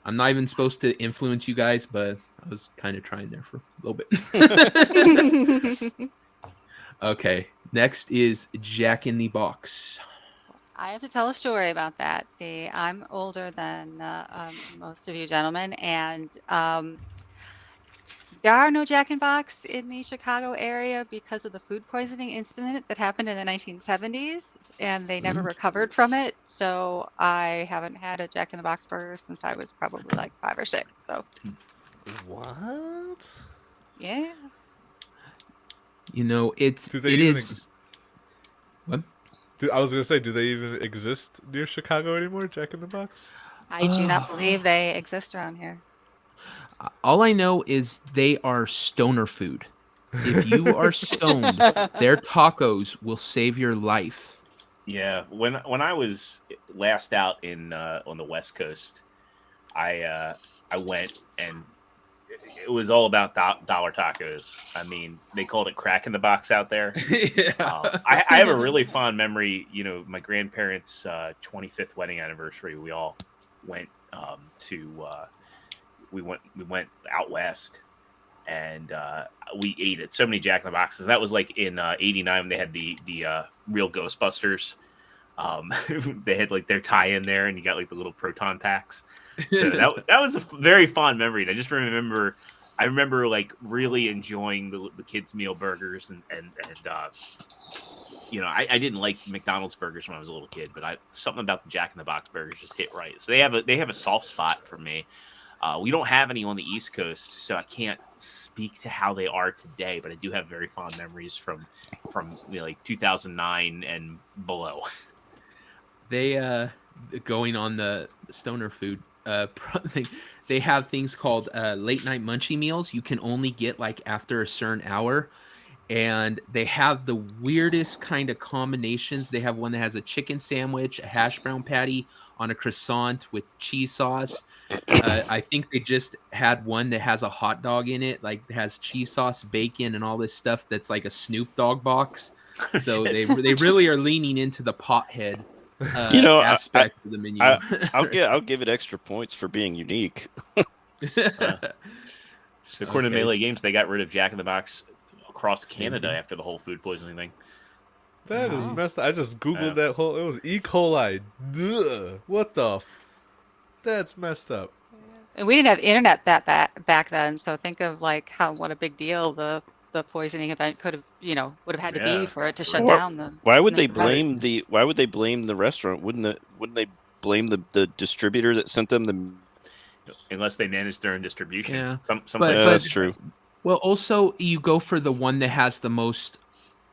I'm not even supposed to influence you guys, but I was kind of trying there for a little bit. Okay, next is Jack in the Box. I have to tell a story about that. See, I'm older than most of you gentlemen, and there are no Jack in the Box in the Chicago area because of the food poisoning incident that happened in the 1970s, and they never recovered from it. So I haven't had a Jack in the Box burger since I was probably like 5 or 6. So What? yeah. You know, Do they it even is. What? I was gonna say, do they even exist near Chicago anymore? Jack in the Box? I do not believe they exist around here. All I know is they are stoner food. If you are stoned, their tacos will save your life. Yeah, when I was last out in on the West Coast, I went and it was all about dollar tacos. I mean, they called it crack in the box out there. Yeah. I have a really fond memory. You know, my grandparents' 25th wedding anniversary. We all went we went out west, and we ate at so many Jack in the Boxes. That was like in '89 when they had the real Ghostbusters. They had like their tie-in there, and you got like the little proton packs. So that was a very fond memory. And I remember like really enjoying the kids' meal burgers and you know, I didn't like McDonald's burgers when I was a little kid, but something about the Jack in the Box burgers just hit right. So they have a soft spot for me. We don't have any on the East Coast, so I can't speak to how they are today, but I do have very fond memories from you know, like 2009 and below. they going on the stoner food thing, they have things called late night munchie meals. You can only get like after a certain hour, and they have the weirdest kind of combinations. They have one that has a chicken sandwich, a hash brown patty on a croissant with cheese sauce. I think they just had one that has a hot dog in it, like has cheese sauce, bacon, and all this stuff that's like a Snoop Dogg box. So they really are leaning into the pothead aspect of the menu. I'll give it extra points for being unique. So according to Okay. Melee Games, they got rid of Jack in the Box across Canada after the whole food poisoning thing. That is Wow. messed up. I just googled Yeah. that whole. It was E. coli. Ugh, what the? That's messed up. And we didn't have internet back then, so think of like what a big deal the poisoning event could have would have had to Yeah. be for it to shut Or- down the. Why would they internet. blame Why would they blame the restaurant? Wouldn't they blame the distributor that sent them the? Unless they manage their own distribution. Yeah. Some But- Yeah, that's true. Well, also you go for the one that has the most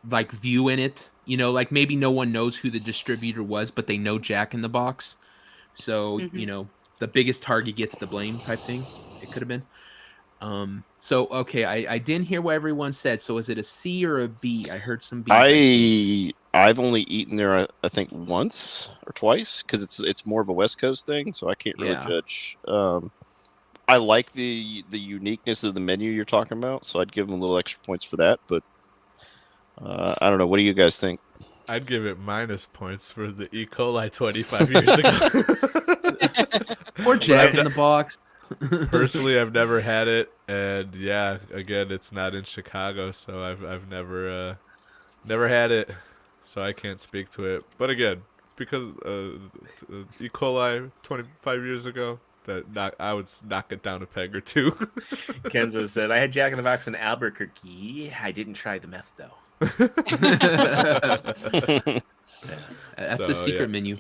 like view in it. Like maybe no one knows who the distributor was, but they know Jack in the Box. So, Mhm. The biggest target gets the blame type thing. It could have been. So okay, I didn't hear what everyone said. So is it a C or a B? I heard some B's. I've only eaten there I think once or twice because it's more of a West Coast thing, so I can't really Yeah. judge. I like the uniqueness of the menu you're talking about, so I'd give them a little extra points for that. But I don't know. What do you guys think? I'd give it minus points for the E. coli 25 years ago. Or Jack in the Box. Personally, I've never had it, and yeah, again, it's not in Chicago, so I've never had it, so I can't speak to it. But again, because E. coli 25 years ago, I would knock it down a peg or two. Kenzo said, I had Jack in the Box in Albuquerque. I didn't try the meth, though. That's So, the secret yeah. menu.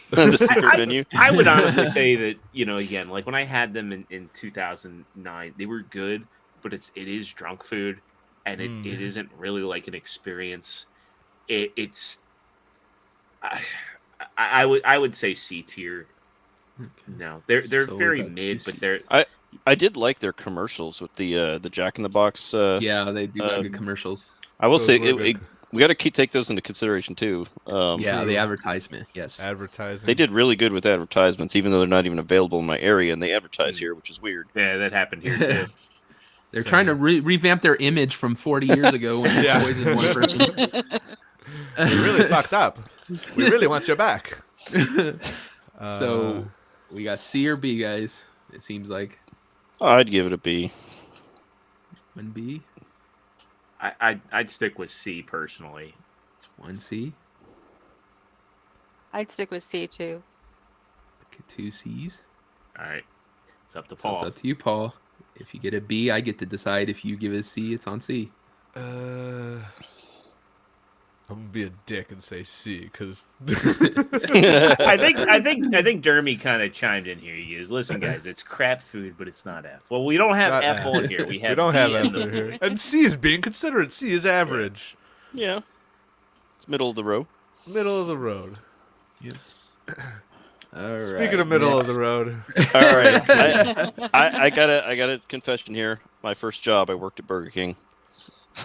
The secret menu. I would honestly say that, again, like when I had them in 2009, they were good, but it is drunk food, and it isn't really like an experience. I would say C tier. No, they're So we very got mid, two but C. they're I did like their commercials with the Jack in the Box. Yeah, they do got good um, commercials. I will Those say were good. we got to take those into consideration too. Yeah, true. the advertisement. Yes. Advertising. They did really good with advertisements, even though they're not even available in my area, and they advertise here, which is weird. yeah, that happened here too. They're trying to revamp their image from 40 years ago when they Yeah. poisoned one person. You really fucked up. We really want you back. So we got C or B, guys. It seems like I'd give it a B. one B, I'd stick with C personally. one C, I'd stick with C too. okay, two C's. All right, it's up to So it's Paul. up to you, Paul. If you get a B, I get to decide. If you give it a C, it's on C. I'm gonna be a dick and say C because I think Dermy kind of chimed in here. He goes, "Listen, guys, it's crap food, but it's not F." Well, we don't have not F F. on here. We have we don't D have in F the- here, and C is being considerate. C is average, Yeah, it's middle of the row. middle of the road. All right. Speaking of middle of the road, All right, I got a confession here. My first job, I worked at Burger King.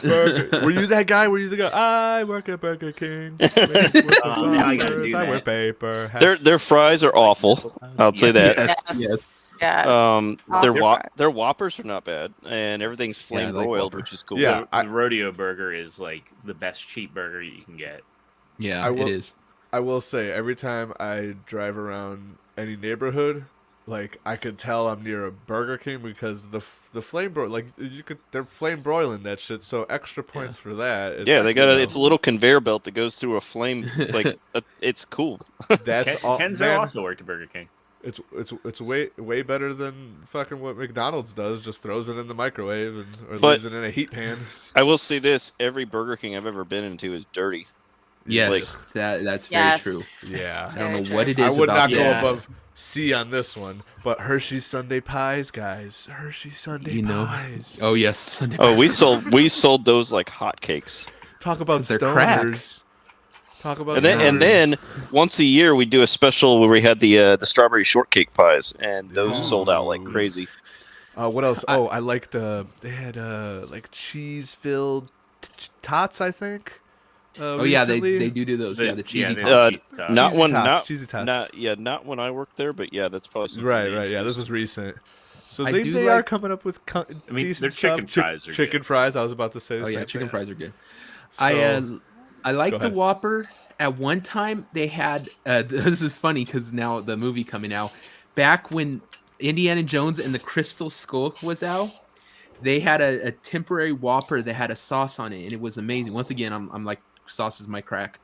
were you that guy? Were you the guy? I work at Burger King. now I gotta do I wear that. paper. Their fries are awful. I'll say that. Yes. Yes. Yes. Yes. Their Whoppers are not bad, and everything's Yeah, I flame like broiled, Whopper. which is cool. Yeah. The rodeo burger is like the best cheap burger you can get. Yeah, I will- it is. I will say, every time I drive around any neighborhood, like I could tell I'm near a Burger King because the flame broil, like they're flame broiling that shit. So extra points for that. Yeah, they got you know, it's a little conveyor belt that goes through a flame. Like it's cool. That's all. Kenzo Man, also worked at Burger King. it's way better than fucking what McDonald's does. Just throws it in the microwave or But- leaves it in a heat pan. I will say this: every Burger King I've ever been into is dirty. Yes, that's Yes. very true. Yeah. I don't know Very what true. it I is would about not go Yeah. above C on this one, but Hershey's Sunday pies, guys. Hershey's Sunday You know. pies. Oh yes, Sunday. Oh, we sold those like hotcakes. Talk about 'Cause they're crack. stoners. Talk about And then once a year we do a special where we had the strawberry shortcake pies, and those sold out like crazy. What else? I liked they had like cheese filled tots, I think. Oh yeah, they recently. do those. Yeah, the cheesy they- tots. Not Cheesy when tots, cheesy tots. not when I worked there, but yeah, that's probably something Right, they right. Yeah, this introduced. is recent. So I they, do they are like- coming up with I mean, decent their stuff. chicken fries are chicken good. fries. I was about to say. The Oh yeah, same chicken thing. fries are good. So, I like Go the ahead. Whopper. At one time, they had. This is funny because now the movie coming out. Back when Indiana Jones and the Crystal Skull was out, they had a temporary Whopper that had a sauce on it, and it was amazing. Once again, I'm like, sauce is my crack.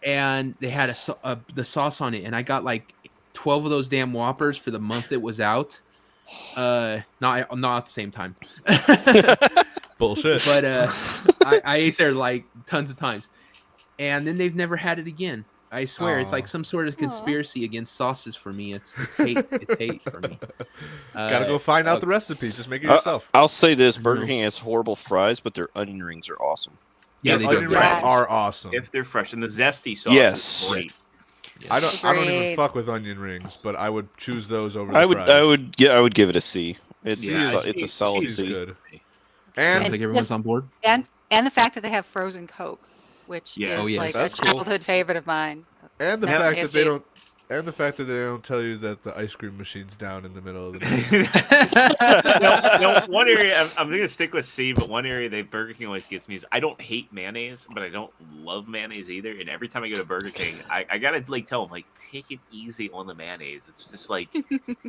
And they had the sauce on it, and I got like 12 of those damn Whoppers for the month it was out. Not at the same time. bullshit. But I ate there like tons of times, and then they've never had it again. I swear, it's Aw. like some sort of conspiracy against sauces for me. It's hate. It's hate for me. Gotta go find out the recipe. Just make it yourself. I'll say this: Burger Mhm. King has horrible fries, but their onion rings are awesome. Yeah, Their they onion do. rings Yes. are awesome. If they're fresh, and the zesty sauce Yes. is great. I don't even Agreed. fuck with onion rings, but I would choose those over the I would, fries. I would give it a C. It's Yeah, it's a solid Cheese is C. good. Sounds And like everyone's on board. And the fact that they have frozen Coke, which Yeah. is Oh, yes. like a That's cool. childhood favorite of mine. and the Yeah. fact that they AFC. don't and the fact that they don't tell you that the ice cream machine's down in the middle of the night. No, one area I'm going to stick with C, but one area that Burger King always gets me is I don't hate mayonnaise, but I don't love mayonnaise either. And every time I go to Burger King, I gotta like tell them like take it easy on the mayonnaise. It's just like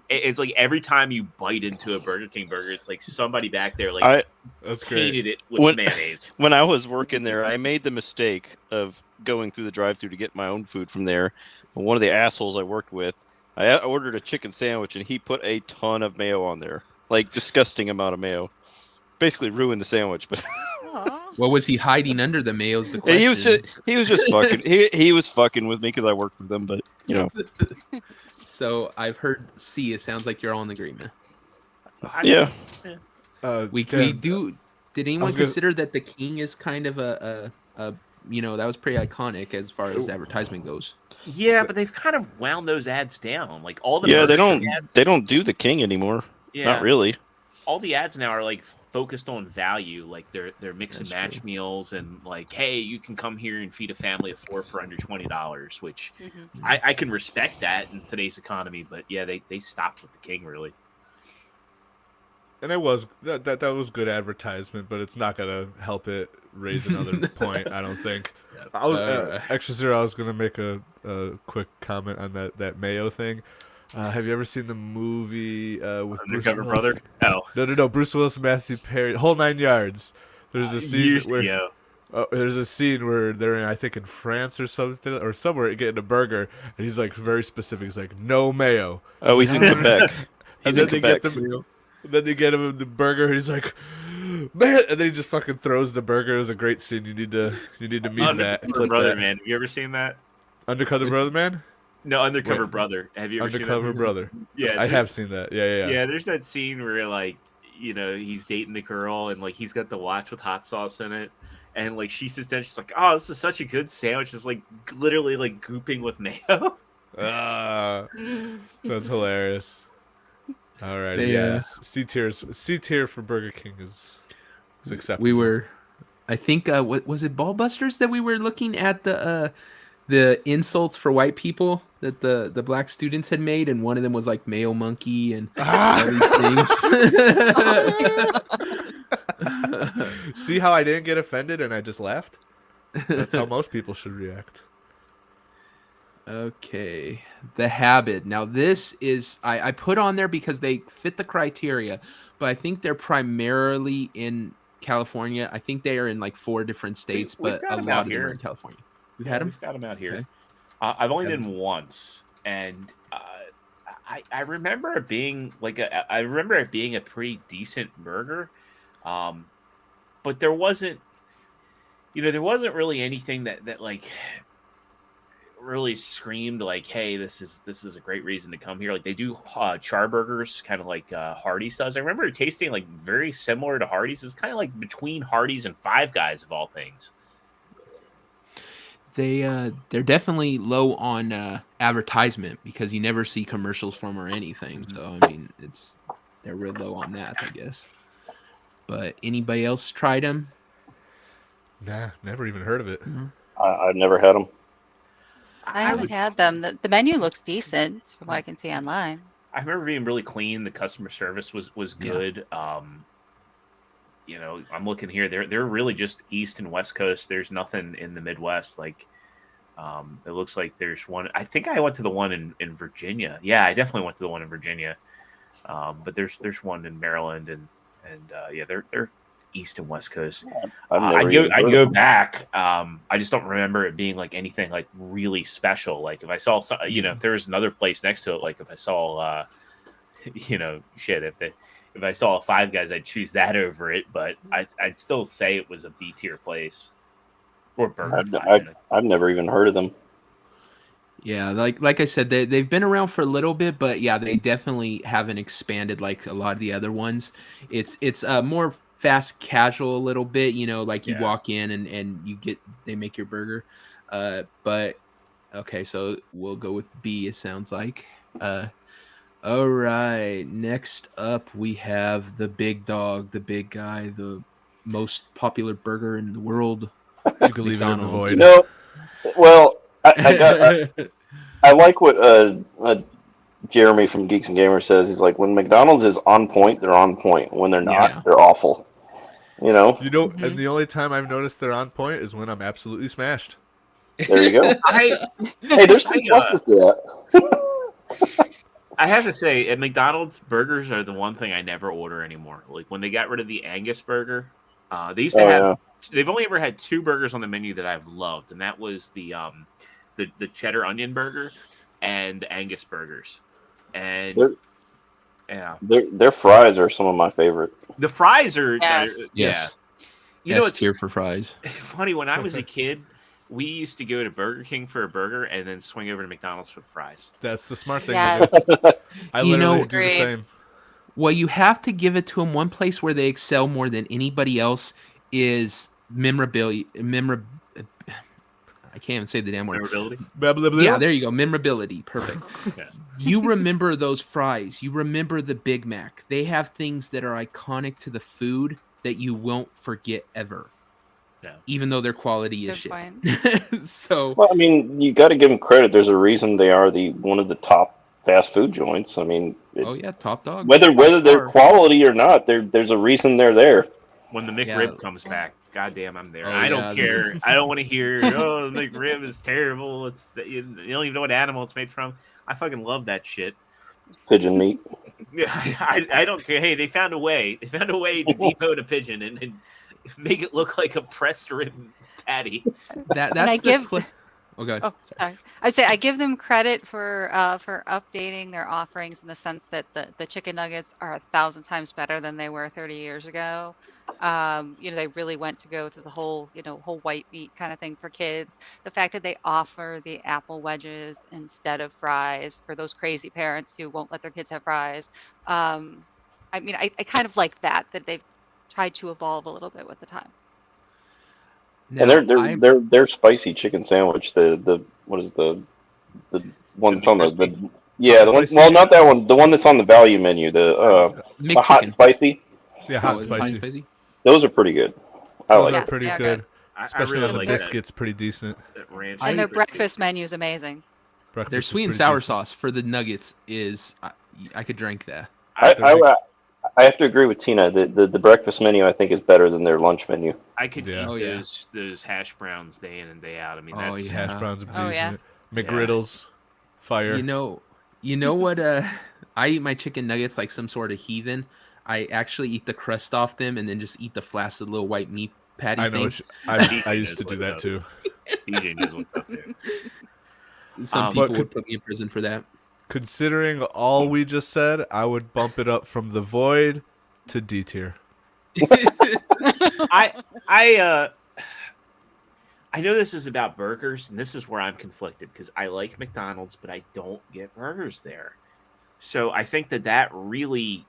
it's like every time you bite into a Burger King burger, it's like somebody back there like That's great. painted it with When- mayonnaise. When I was working there, I made the mistake of going through the drive-thru to get my own food from there. And one of the assholes I worked with, I ordered a chicken sandwich, and he put a ton of mayo on there, like disgusting amount of mayo. Basically ruined the sandwich. But Aw. What was he hiding under the mayo? Is the question. he was just fucking. He was fucking with me because I worked with him. But you know, So I've heard C. It sounds like you're all in agreement. yeah. We Dan, do. Did anyone was gonna- consider that the King is kind of a that was pretty iconic as far as advertisement goes. Yeah, but they've kind of wound those ads down. Like all the Yeah, they Burger don't. King ads, They don't do the King anymore. yeah, Not really. all the ads now are like focused on value, like they're mix and That's match meals, and like, hey, you can come here and feed a family of four for under $20, which Mhm. I can respect that in today's economy. But yeah, they stopped with the King really. And it was that was good advertisement, but it's not gonna help it raise another point. I don't think. I was extra zero. I was gonna make a quick comment on that mayo thing. Have you ever seen the movie with Bruce Undercover Willis? Brother. Oh, No. Bruce Willis, Matthew Perry, whole 9 yards. There's a scene years where ago. there's a scene where they're in, I think in France or something or somewhere getting a burger, and he's like very specific. He's like, no mayo. Oh, he's in Quebec. And He's then in they Quebec. get them. Then they get him the burger. And he's like, man, and then he just fucking throws the burger. It was a great scene. You need to meet that. Undercover Clip Brother, that. man. Have you ever seen that? Undercover Brother Man. No, Undercover Wait. Brother. Have you ever Undercover seen that? Brother. Yeah, I there's- have seen that. Yeah. Yeah, there's that scene where like he's dating the girl and like he's got the watch with hot sauce in it, and like she sits down, she's like, "Oh, this is such a good sandwich." It's like literally like gooping with mayo. That's hilarious. All right. They, Yeah. C tier for Burger King is acceptable. We were, I think, what was it, Ballbusters that we were looking at the insults for white people that the black students had made, and one of them was like Mayo Monkey and all these things. See how I didn't get offended and I just laughed? That's how most people should react. Okay, The Habit. Now this is I put on there because they fit the criteria, but I think they're primarily in California. I think they are in like 4 different states, We've but got a them lot out of them here. are in California. We've had them. We've got them out here. Okay. I've only Got been once, and I remember it being like I remember it being a pretty decent burger, but there wasn't really anything that like really screamed like, hey, this is a great reason to come here. Like they do char burgers, kind of like Hardee's does. I remember it tasting like very similar to Hardee's. It was kind of like between Hardee's and Five Guys of all things. they're definitely low on advertisement because you never see commercials from or anything. So I mean, they're real low on that, I guess. But anybody else tried them? Nah, never even heard of it. I've never had them. I haven't had them. The menu looks decent from what I can see online. I remember being really clean. The customer service was Yeah. good. You know, I'm looking here. They're really just East and West Coast. There's nothing in the Midwest. Like, it looks like there's one. I think I went to the one in Virginia. Yeah, I definitely went to the one in Virginia. But there's one in Maryland and yeah, they're East and West Coast. I'd go back. I just don't remember it being like anything like really special. Like if I saw, you know, if there was another place next to it, like if I saw, you know, shit, if I saw a Five Guys, I'd choose that over it. But I'd still say it was a B tier place or Burger. I've never even heard of them. Yeah, like I said, they've been around for a little bit, but yeah, they definitely haven't expanded like a lot of the other ones. It's more fast casual a little bit, you know, like you walk in and they make your burger. But okay, so we'll go with B, it sounds like. All right, next up we have the big dog, the big guy, the most popular burger in the world. You can leave it in the void. You know, well, I like what Jeremy from Geeks and Gamers says. He's like, when McDonald's is on point, they're on point. When they're not, they're awful. You know? And the only time I've noticed they're on point is when I'm absolutely smashed. There you go. Hey, there's some pluses to that. I have to say, at McDonald's, burgers are the one thing I never order anymore. Like when they got rid of the Angus burger, they used to have. Yeah. They've only ever had 2 burgers on the menu that I've loved, and that was the cheddar onion burger and the Angus burgers. And their fries are some of my favorite. The fries are yes. Yeah. You S know, it's tier for fries. Funny, when I was a kid, we used to go to Burger King for a burger and then swing over to McDonald's for the fries. That's the smart thing Yes. to do. I You literally know- do the same. Well, you have to give it to them. One place where they excel more than anybody else is memorabilia. I can't even say the damn word. Memorability? Blah, blah, blah. Yeah, there you go. Memorability. Perfect. Yeah. You remember those fries. You remember the Big Mac. They have things that are iconic to the food that you won't forget ever. Yeah. Even though their quality is Good shit. point. So, Well, I mean, you got to give them credit. There's a reason they are one of the top fast food joints. I mean, oh yeah, top dog. whether they're Or- quality or not, there's a reason they're there. When the McRib comes back, goddamn, I'm there. Oh, I don't yeah. care. I don't want to hear, oh, the McRib is terrible. You don't even know what animal it's made from. I fucking love that shit. Pigeon meat. Yeah, I don't care. Hey, they found a way. They found a way to depot a pigeon and make it look like a pressed rib patty. That's I the give- Oh, God. Oh, sorry. I say I give them credit for updating their offerings in the sense that the chicken nuggets are 1,000 times better than they were 30 years ago. You know, they really went to go through the whole white meat kind of thing for kids. The fact that they offer the apple wedges instead of fries for those crazy parents who won't let their kids have fries. I mean, I kind of like that they've tried to evolve a little bit with the time. Now, And their spicy chicken sandwich, the what is it, the one that's on the yeah, the one, Spicy? well, not that one, the one that's on the value menu, the hot and McChicken. spicy. Yeah, Oh, hot is and it spicy. Those are pretty good. I Those like are it. Yeah, pretty they are good. I Especially really on the like biscuits, pretty decent. that ranch. And their brisket. breakfast menu is amazing. Breakfast Their is sweet and pretty sour decent. sauce for the nuggets is I could drink that. I have to agree with Tina. The breakfast menu I think is better than their lunch menu. I could Yeah. eat Oh, yeah. those hash browns day in and day out. I mean, Oh, that's yeah. Hash browns are Oh, yeah. decent. McGriddles, fire. You know what? I eat my chicken nuggets like some sort of heathen. I actually eat the crust off them and then just eat the flaccid little white meat patty I know. thing. I used to do that too. DJ knows what's up there. Some But people would put me in prison for that. Considering all we just said, I would bump it up from the void to D tier. I know this is about burgers, and this is where I'm conflicted because I like McDonald's, but I don't get burgers there. So I think that really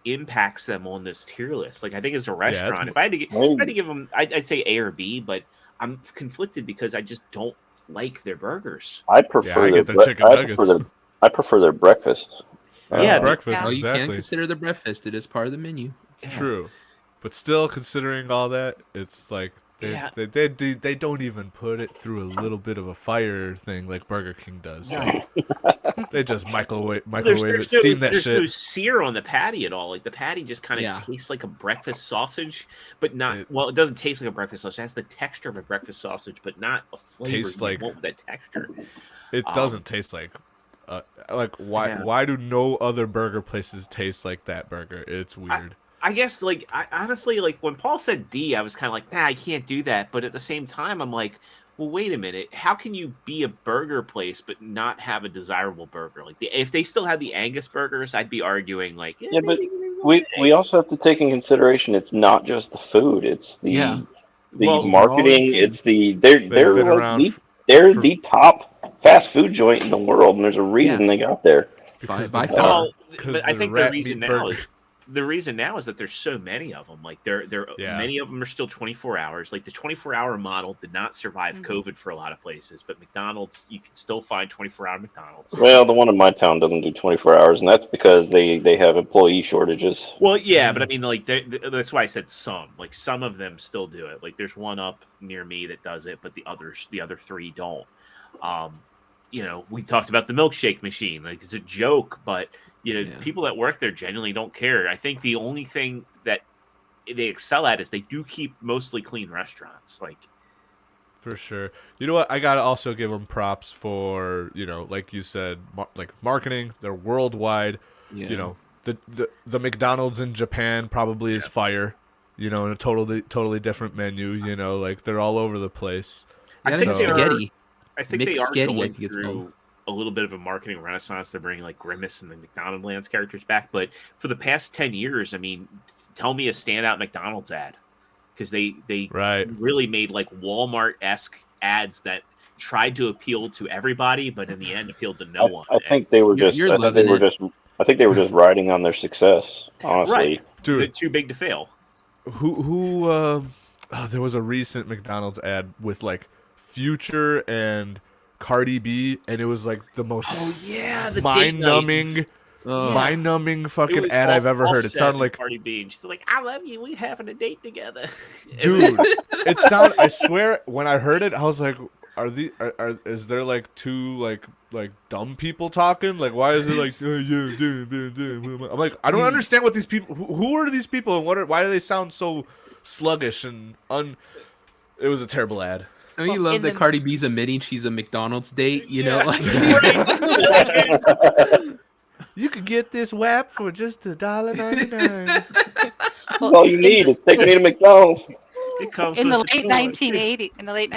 impacts them on this tier list. Like I think as a restaurant, if I had to give them, I'd say A or B, but I'm conflicted because I just don't like their burgers. I prefer I their get the chicken nuggets. I prefer their breakfast. Yeah, breakfast. Yeah. Oh, you can Exactly. consider the breakfast. It is part of the menu. Yeah. True, but still, considering all that, it's like they don't even put it through a little bit of a fire thing like Burger King does. So they just microwave it, steam that there's shit. no sear on the patty at all. Like the patty just kind of Yeah. tastes like a breakfast sausage, but not. Well, it doesn't taste like a breakfast sausage. It has the texture of a breakfast sausage, but not a flavor Tastes you like- want with that texture. It doesn't taste like why Yeah. why do no other burger places taste like that burger? It's weird. I guess, like, I honestly, like, when Paul said D, I was kind of like, nah, I can't do that. But at the same time, I'm like, well, wait a minute. How can you be a burger place but not have a desirable burger? Like, if they still had the Angus burgers, I'd be arguing, like, Yeah, but maybe one day. we also have to take in consideration it's not just the food; it's the Yeah. Well, marketing. overall, It's they're They've like been around they're for- the top fast food joint in the world, and there's a reason they got there. because by the- far. Well, because but I the think the rat reason meat now burger- is that there's so many of them. Like Yeah. many of them are still 24 hours. Like the 24-hour model did not survive Mhm. COVID for a lot of places, but McDonald's, you can still find 24-hour McDonald's. Well, the one in my town doesn't do 24 hours, and that's because they have employee shortages. Well, yeah, but I mean, like that's why I said some. Like some of them still do it. Like there's one up near me that does it, but the other three don't. You know, we talked about the milkshake machine. Like it's a joke, but you know, Yeah. people that work there genuinely don't care. I think the only thing that they excel at is they do keep mostly clean restaurants. Like, For sure. You know what? I gotta also give them props for, you know, like you said, like marketing. They're worldwide. Yeah. You know, the McDonald's in Japan probably is fire. You know, in a totally different menu. You know, like they're all over the place. I Yeah, think think they are. spaghetti. I think they Mixed are spaghetti, I going think it's through called. a little bit of a marketing renaissance. They're bringing like Grimace and the McDonald Lands characters back. But for the past 10 years, I mean, tell me a standout McDonald's ad, because they Right. really made like Walmart-esque ads that tried to appeal to everybody, but in the end appealed to no one. I think they were You're- just. you're I think loving they were it. just. I think they were just riding on their success. Honestly, Right. They're Dude, too big to fail. there was a recent McDonald's ad with like Future and Cardi B, and it was like the most the date mind-numbing, Oh, mind-numbing fucking It was ad I've ever heard. It Offset sounded and like, Cardi B. And she's like, "I love you. We having a date together." dude, it sound. I swear, when I heard it, I was like, is there like two like dumb people talking? Like, why is it like, I'm like, I don't understand what these people. Who are these people, and why do they sound so sluggish and It was a terrible ad. Don't you Well, love in that the- Cardi B's admitting she's a McDonald's date? You know, like You could get this WAP for just $1.99. all you need is take me to McDonald's. It comes in the with late joy.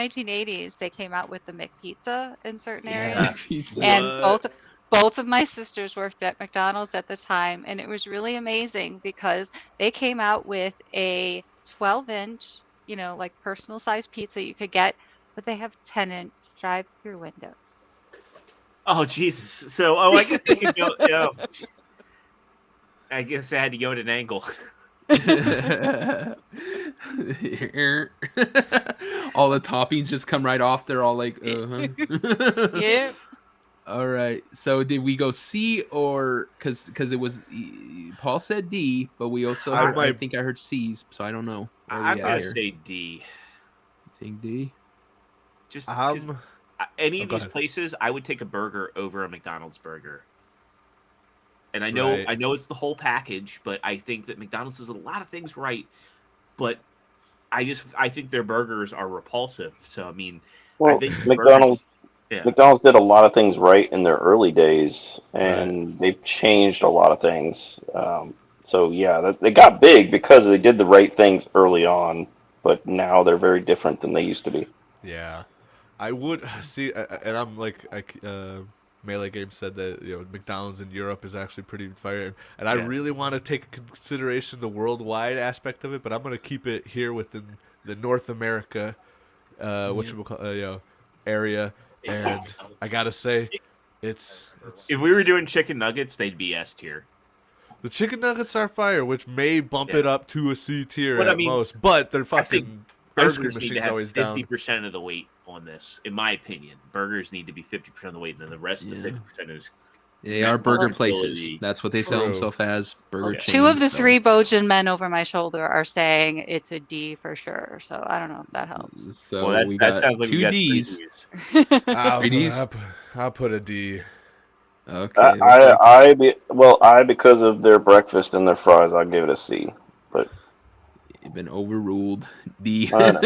1980s, they came out with the McPizza in certain areas. Yeah. pizza. And both of my sisters worked at McDonald's at the time, and it was really amazing because they came out with a 12-inch, you know, like personal size pizza you could get, but they have 10-inch drive-through windows. Oh Jesus! So, I guess they could go. I guess I had to go at an angle. All the toppings just come right off. They're all like, uh-huh. Yeah. All right. So did we go C or because it was Paul said D, but we also I think I heard C's, so I don't know. Where I'm we gonna at here. say D. Think D. Just 'cause any of go these ahead. places, I would take a burger over a McDonald's burger. And I know, Right. I know it's the whole package, but I think that McDonald's does a lot of things right. But I think their burgers are repulsive. So I mean, Well, think McDonald's yeah. McDonald's did a lot of things right in their early days, and they've changed a lot of things. So yeah, they got big because they did the right things early on, but now they're very different than they used to be. Yeah, I would see, and I'm like, Melee Games said that McDonald's in Europe is actually pretty fire, and I Yeah. really want to take into consideration the worldwide aspect of it, but I'm gonna keep it here within the North America, area, and I gotta say, it's If we were doing chicken nuggets, they'd be S tier. the chicken nuggets are fire, which may bump it up to a C tier But, at I mean, most, but they're I think fucking ice cream Burgers need to machine's have always down. 50% of the weight on this. In my opinion, burgers need to be 50% of the weight, and then the rest of the 50% is They are burger Well, places. ability. That's what they sell True. themselves as, burger chains. Two of the so- three Bojan men over my shoulder are saying it's a D for sure. So I don't know if that helps. So well, we that got sounds like we two got D's. 3 Ds. I'll put a D. Okay. looks like I because of their breakfast and their fries, I'll give it a C. But you've been overruled. D. I know.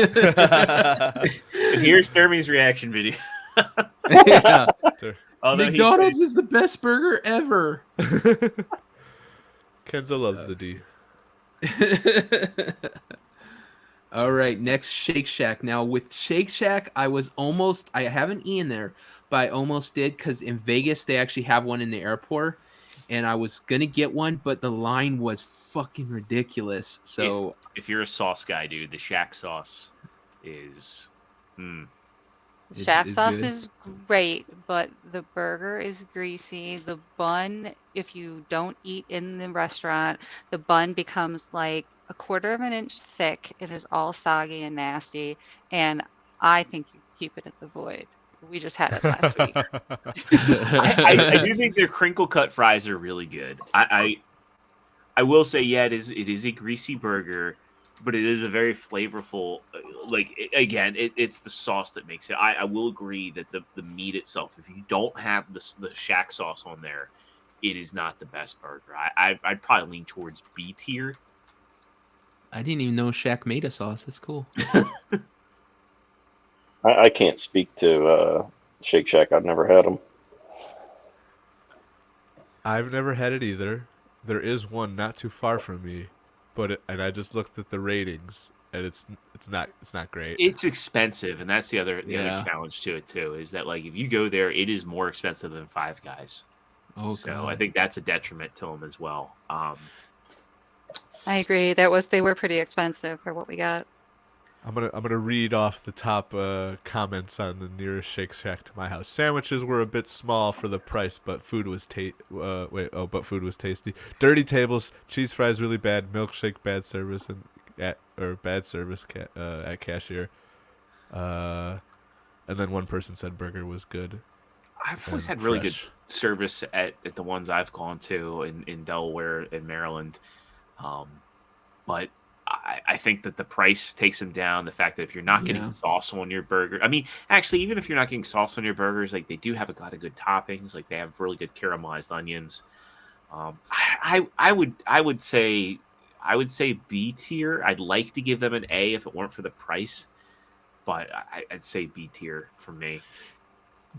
And here's Jeremy's reaction video. Yeah. Although he's McDonald's is the best burger ever. Kenzo loves the D. All right, next Shake Shack. Now with Shake Shack, I have an E in there, but I almost did because in Vegas they actually have one in the airport, and I was gonna get one, but the line was fucking ridiculous. So if you're a sauce guy, dude, the Shack sauce is. Shack is sauce good. is great, but the burger is greasy. The bun, if you don't eat in the restaurant, the bun becomes like a quarter of an inch thick. It is all soggy and nasty. And I think you keep it at the Void. We just had it last week. I do think their crinkle cut fries are really good. I will say, yeah, it is a greasy burger, but it is a very flavorful. It's the sauce that makes it. I will agree that the meat itself, if you don't have the Shack sauce on there, it is not the best burger. I'd probably lean towards B tier. I didn't even know Shack made a sauce. That's cool. I can't speak to Shake Shack. I've never had them. I've never had it either. There is one not too far from me, and I just looked at the ratings, and it's not great. It's expensive, and that's the other Yeah. challenge to it too. Is that like if you go there, it is more expensive than Five Guys. Oh, So God. I think that's a detriment to them as well. I agree. They were pretty expensive for what we got. I'm gonna read off the top comments on the nearest Shake Shack to my house. Sandwiches were a bit small for the price, but food was food was tasty. Dirty tables, cheese fries really bad, milkshake bad service at cashier. And then one person said burger was good. I've always and had really good fresh. service at the ones I've gone to in Delaware and Maryland. But I think that the price takes them down. The fact that if you're not getting Yeah. sauce on your burger, I mean, actually, even if you're not getting sauce on your burgers, like they do have a lot of good toppings. Like they have really good caramelized onions. I would say B tier. I'd like to give them an A if it weren't for the price, but I'd say B tier for me.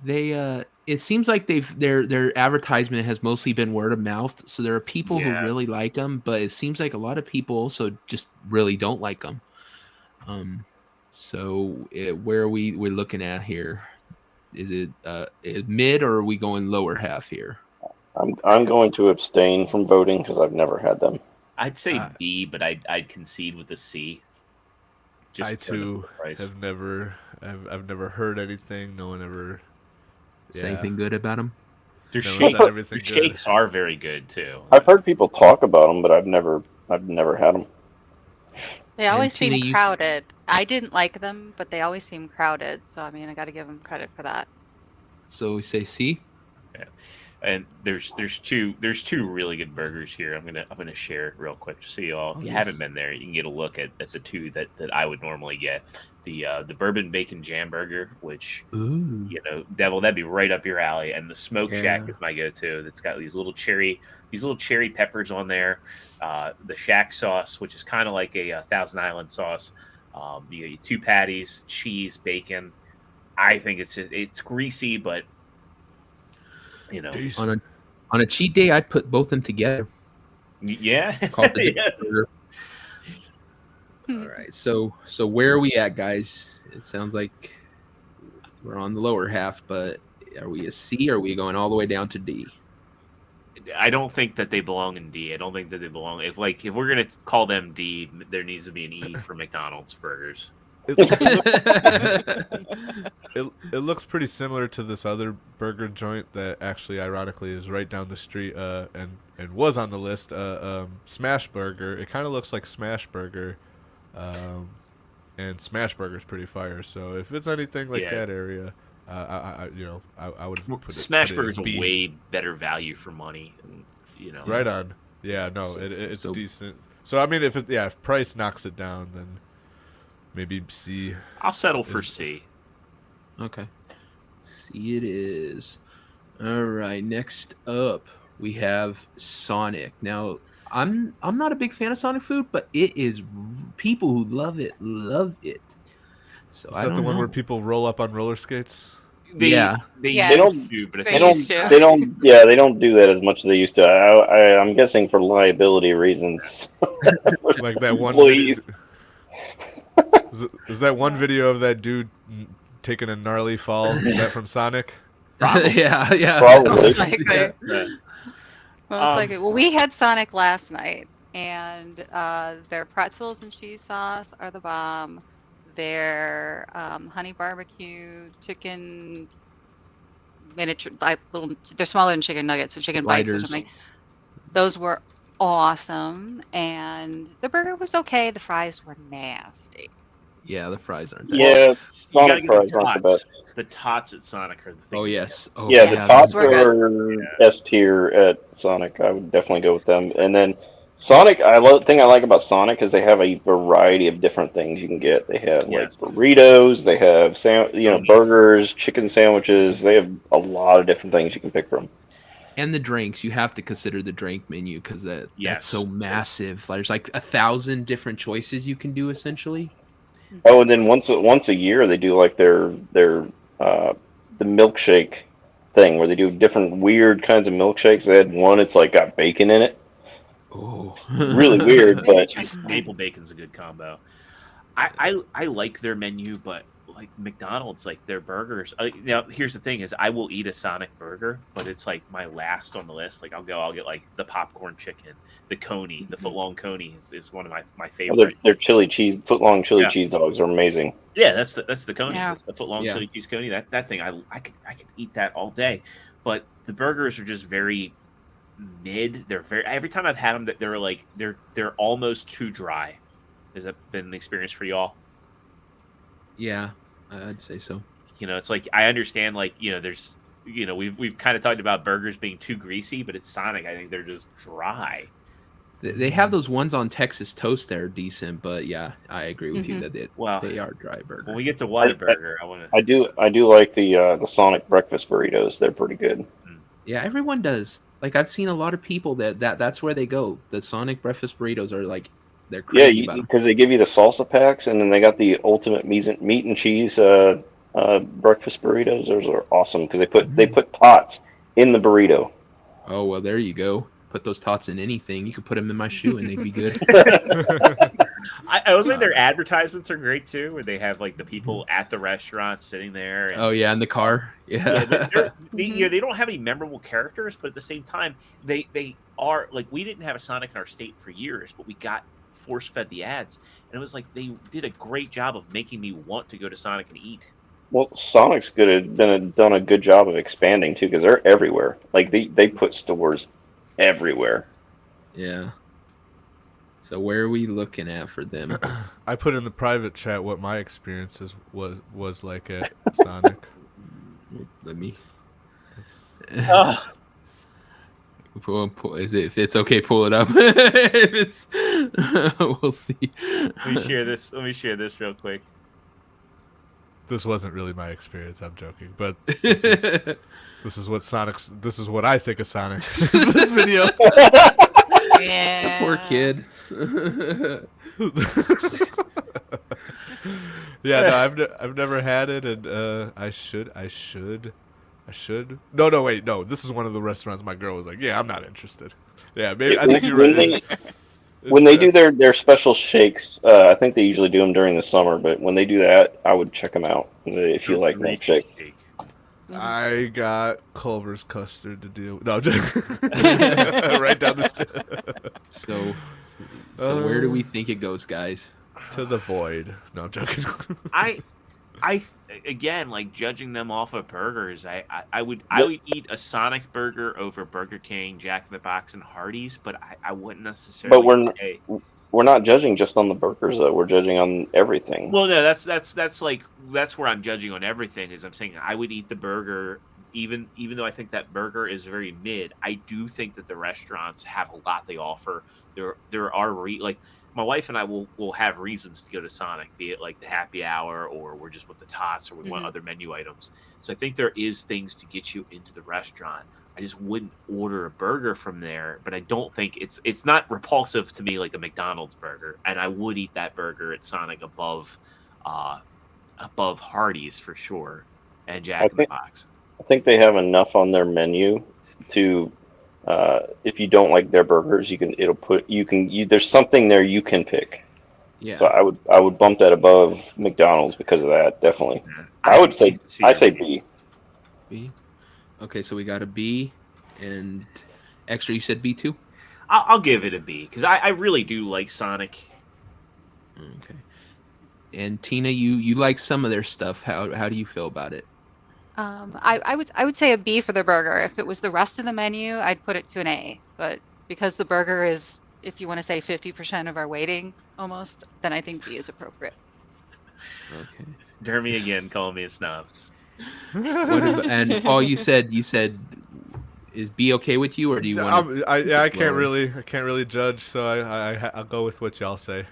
They it seems like their advertisement has mostly been word of mouth, so there are people who Yeah. really like them, but it seems like a lot of people also just really don't like them. Where are we're looking at here? Is it mid, or are we going lower half here? I'm going to abstain from voting because I've never had them. I'd say B, but I'd concede with a C. I for the too price. have never heard anything. No one ever. Say anything good about them? Their No, shakes, is that everything their good? shakes are very good too. I've heard people talk about them, but I've never had them. They always Tina, seem crowded. I didn't like them, but they always seem crowded. So I mean, I got to give them credit for that. So we say C. And there's two really good burgers here. I'm gonna share real quick just so you all, if you yes. haven't been there, you can get a look at the two that I would normally get. The bourbon bacon jam burger, which Ooh. Devil, that'd be right up your alley. And the Smoke Shack Yeah. is my go-to. That's got these little cherry peppers on there. The Shack sauce, which is kind of like a Thousand Island sauce. You get your 2 patties, cheese, bacon. I think it's greasy, but On a cheat day, I'd put both them together. yeah. Call it the Yeah. burger. All right, so where are we at, guys? It sounds like we're on the lower half, but are we a C, or are we going all the way down to D? I don't think that they belong in D. I don't think that they belong. If we're gonna call them D, there needs to be an E for McDonald's burgers. It looks pretty similar to this other burger joint that actually, ironically, is right down the street and was on the list. Smash Burger. It kind of looks like Smash Burger, and Smashburger's pretty fire. So if it's anything like Yeah. that area, I would put it. Smashburger's put it in a B. way better value for money. Right on. Yeah, no, it's So- decent. So I mean, if price knocks it down, then maybe C. I'll settle for C. Okay. See, it is. All right. Next up, we have Sonic. Now, I'm not a big fan of Sonic food, but it is people who love it. So Is I that don't the one know. where people roll up on roller skates? Yeah. They Yeah. They don't- used to, but I they think They don't. used to. They don't. Yeah, they don't do that as much as they used to. I'm guessing for liability reasons. Like that one Please. video. Is that one video of that dude taking a gnarly fall? Is that from Sonic? yeah. Probably. Most likely. Yeah. Most likely. Well, we had Sonic last night, and their pretzels and cheese sauce are the bomb. Their honey barbecue chicken miniature, like little, they're smaller than chicken nuggets, so chicken bites or Sliders. something. Those were awesome, and the burger was okay. The fries were nasty. Yeah, the fries aren't that. Yeah, You gotta Sonic get fries the aren't the tots. best. The tots at Sonic are the thing. Oh yes. Oh Yeah, the tots Those were are S tier at Sonic. I would definitely go with them. And then Sonic, thing I like about Sonic is they have a variety of different things you can get. They have Yes. like burritos, they have Mhm. burgers, chicken sandwiches. They have a lot of different things you can pick from. And the drinks, you have to consider the drink menu because Yes. that's so massive. There's like 1,000 different choices you can do essentially. Oh, and then once a year they do like their the milkshake thing where they do different weird kinds of milkshakes. They had one, it's like got bacon in it. Oh, Really weird, but Maple bacon's a good combo. I like their menu, but like McDonald's, like their burgers. Now, here's the thing: is I will eat a Sonic burger, but it's like my last on the list. Like I'll get like the popcorn chicken, the coney, the Mhm. footlong coney is one of my their favorite. chili cheese, foot-long chili Yeah. cheese dogs are amazing. Yeah, that's the coney. Yeah. It's the footlong Yeah. chili cheese coney. That thing, I could eat that all day. But the burgers are just very mid. They're very, every time I've had them, that they're almost too dry. Has that been an experience for y'all? yeah, I'd say so. It's like I understand, like there's we've kind of talked about burgers being too greasy, but it's Sonic. I think they're just dry. They have those ones on Texas toast that are decent, but yeah, I agree with you Mhm. that Well, they are dry burgers. when we get to Whataburger, I want to. I do like the Sonic breakfast burritos. They're pretty good. Yeah, everyone does. Like I've seen a lot of people that's where they go. The Sonic breakfast burritos are like they're Yeah, crazy about 'em. because they give you the salsa packs, and then they got the ultimate meat and cheese breakfast burritos. Those are awesome because they put tots in the burrito. Oh well, there you go. Put those tots in anything. You could put them in my shoe and they'd be good. I also think their advertisements are great too, where they have like the people at the restaurant sitting there. And, Oh yeah, in the car. yeah, Yeah. they don't have any memorable characters, but at the same time, they are like, we didn't have a Sonic in our state for years, but we got force fed the ads, and it was like they did a great job of making me want to go to Sonic and eat. Well, Sonic's done a good job of expanding too because they're everywhere. Like they put stores everywhere. Yeah. So where are we looking at for them? I put in the private chat what my experiences was like at Sonic. Let me. Oh, Pull, if it's okay, pull it up. If it's, we'll see. let me share this. Let me share this real quick. This wasn't really my experience. I'm joking, but this is what Sonic's. This is what I think of Sonic. This video. Yeah. Poor kid. Yeah, no, I've never had it, and I should. No, wait, no. This is one of the restaurants. My girl was like, "Yeah, I'm not interested." Yeah, maybe I think you're right. When they do their special shakes, I think they usually do them during the summer. But when they do that, I would check them out if you like milkshake. I got Culver's custard to deal with. No, I'm joking. Right down the stairs. So where do we think it goes, guys? To the void. No, I'm joking. I again, like, judging them off of burgers, I would eat a Sonic burger over Burger King, Jack in the Box, and Hardee's, but I wouldn't necessarily. But we're not judging just on the burgers though. We're judging on everything. Well, no, that's where I'm judging on everything. Is I'm saying I would eat the burger, even though I think that burger is very mid. I do think that the restaurants have a lot they offer. There are like my wife and I will have reasons to go to Sonic, be it like the happy hour or we're just with the tots or we want other menu items. So I think there is things to get you into the restaurant. I just wouldn't order a burger from there, but I don't think it's not repulsive to me like a McDonald's burger, and I would eat that burger at Sonic above Hardee's for sure, and Jack in the Box. I think they have enough on their menu to, if you don't like their burgers, there's something there you can pick. Yeah. So I would bump that above McDonald's because of that, definitely. Yeah. I say B. B. Okay, so we got a B, and extra. You said B too. I'll give it a B because I really do like Sonic. Okay. And Tina, you like some of their stuff. How do you feel about it? I would say a B for the burger. If it was the rest of the menu, I'd put it to an A. But because the burger is, if you want to say 50% of our weighting almost, then I think B is appropriate. Okay. Jeremy again calling me a snob. And Paul, you said is B okay with you, or do you want? I can't really judge, so I'll go with what y'all say.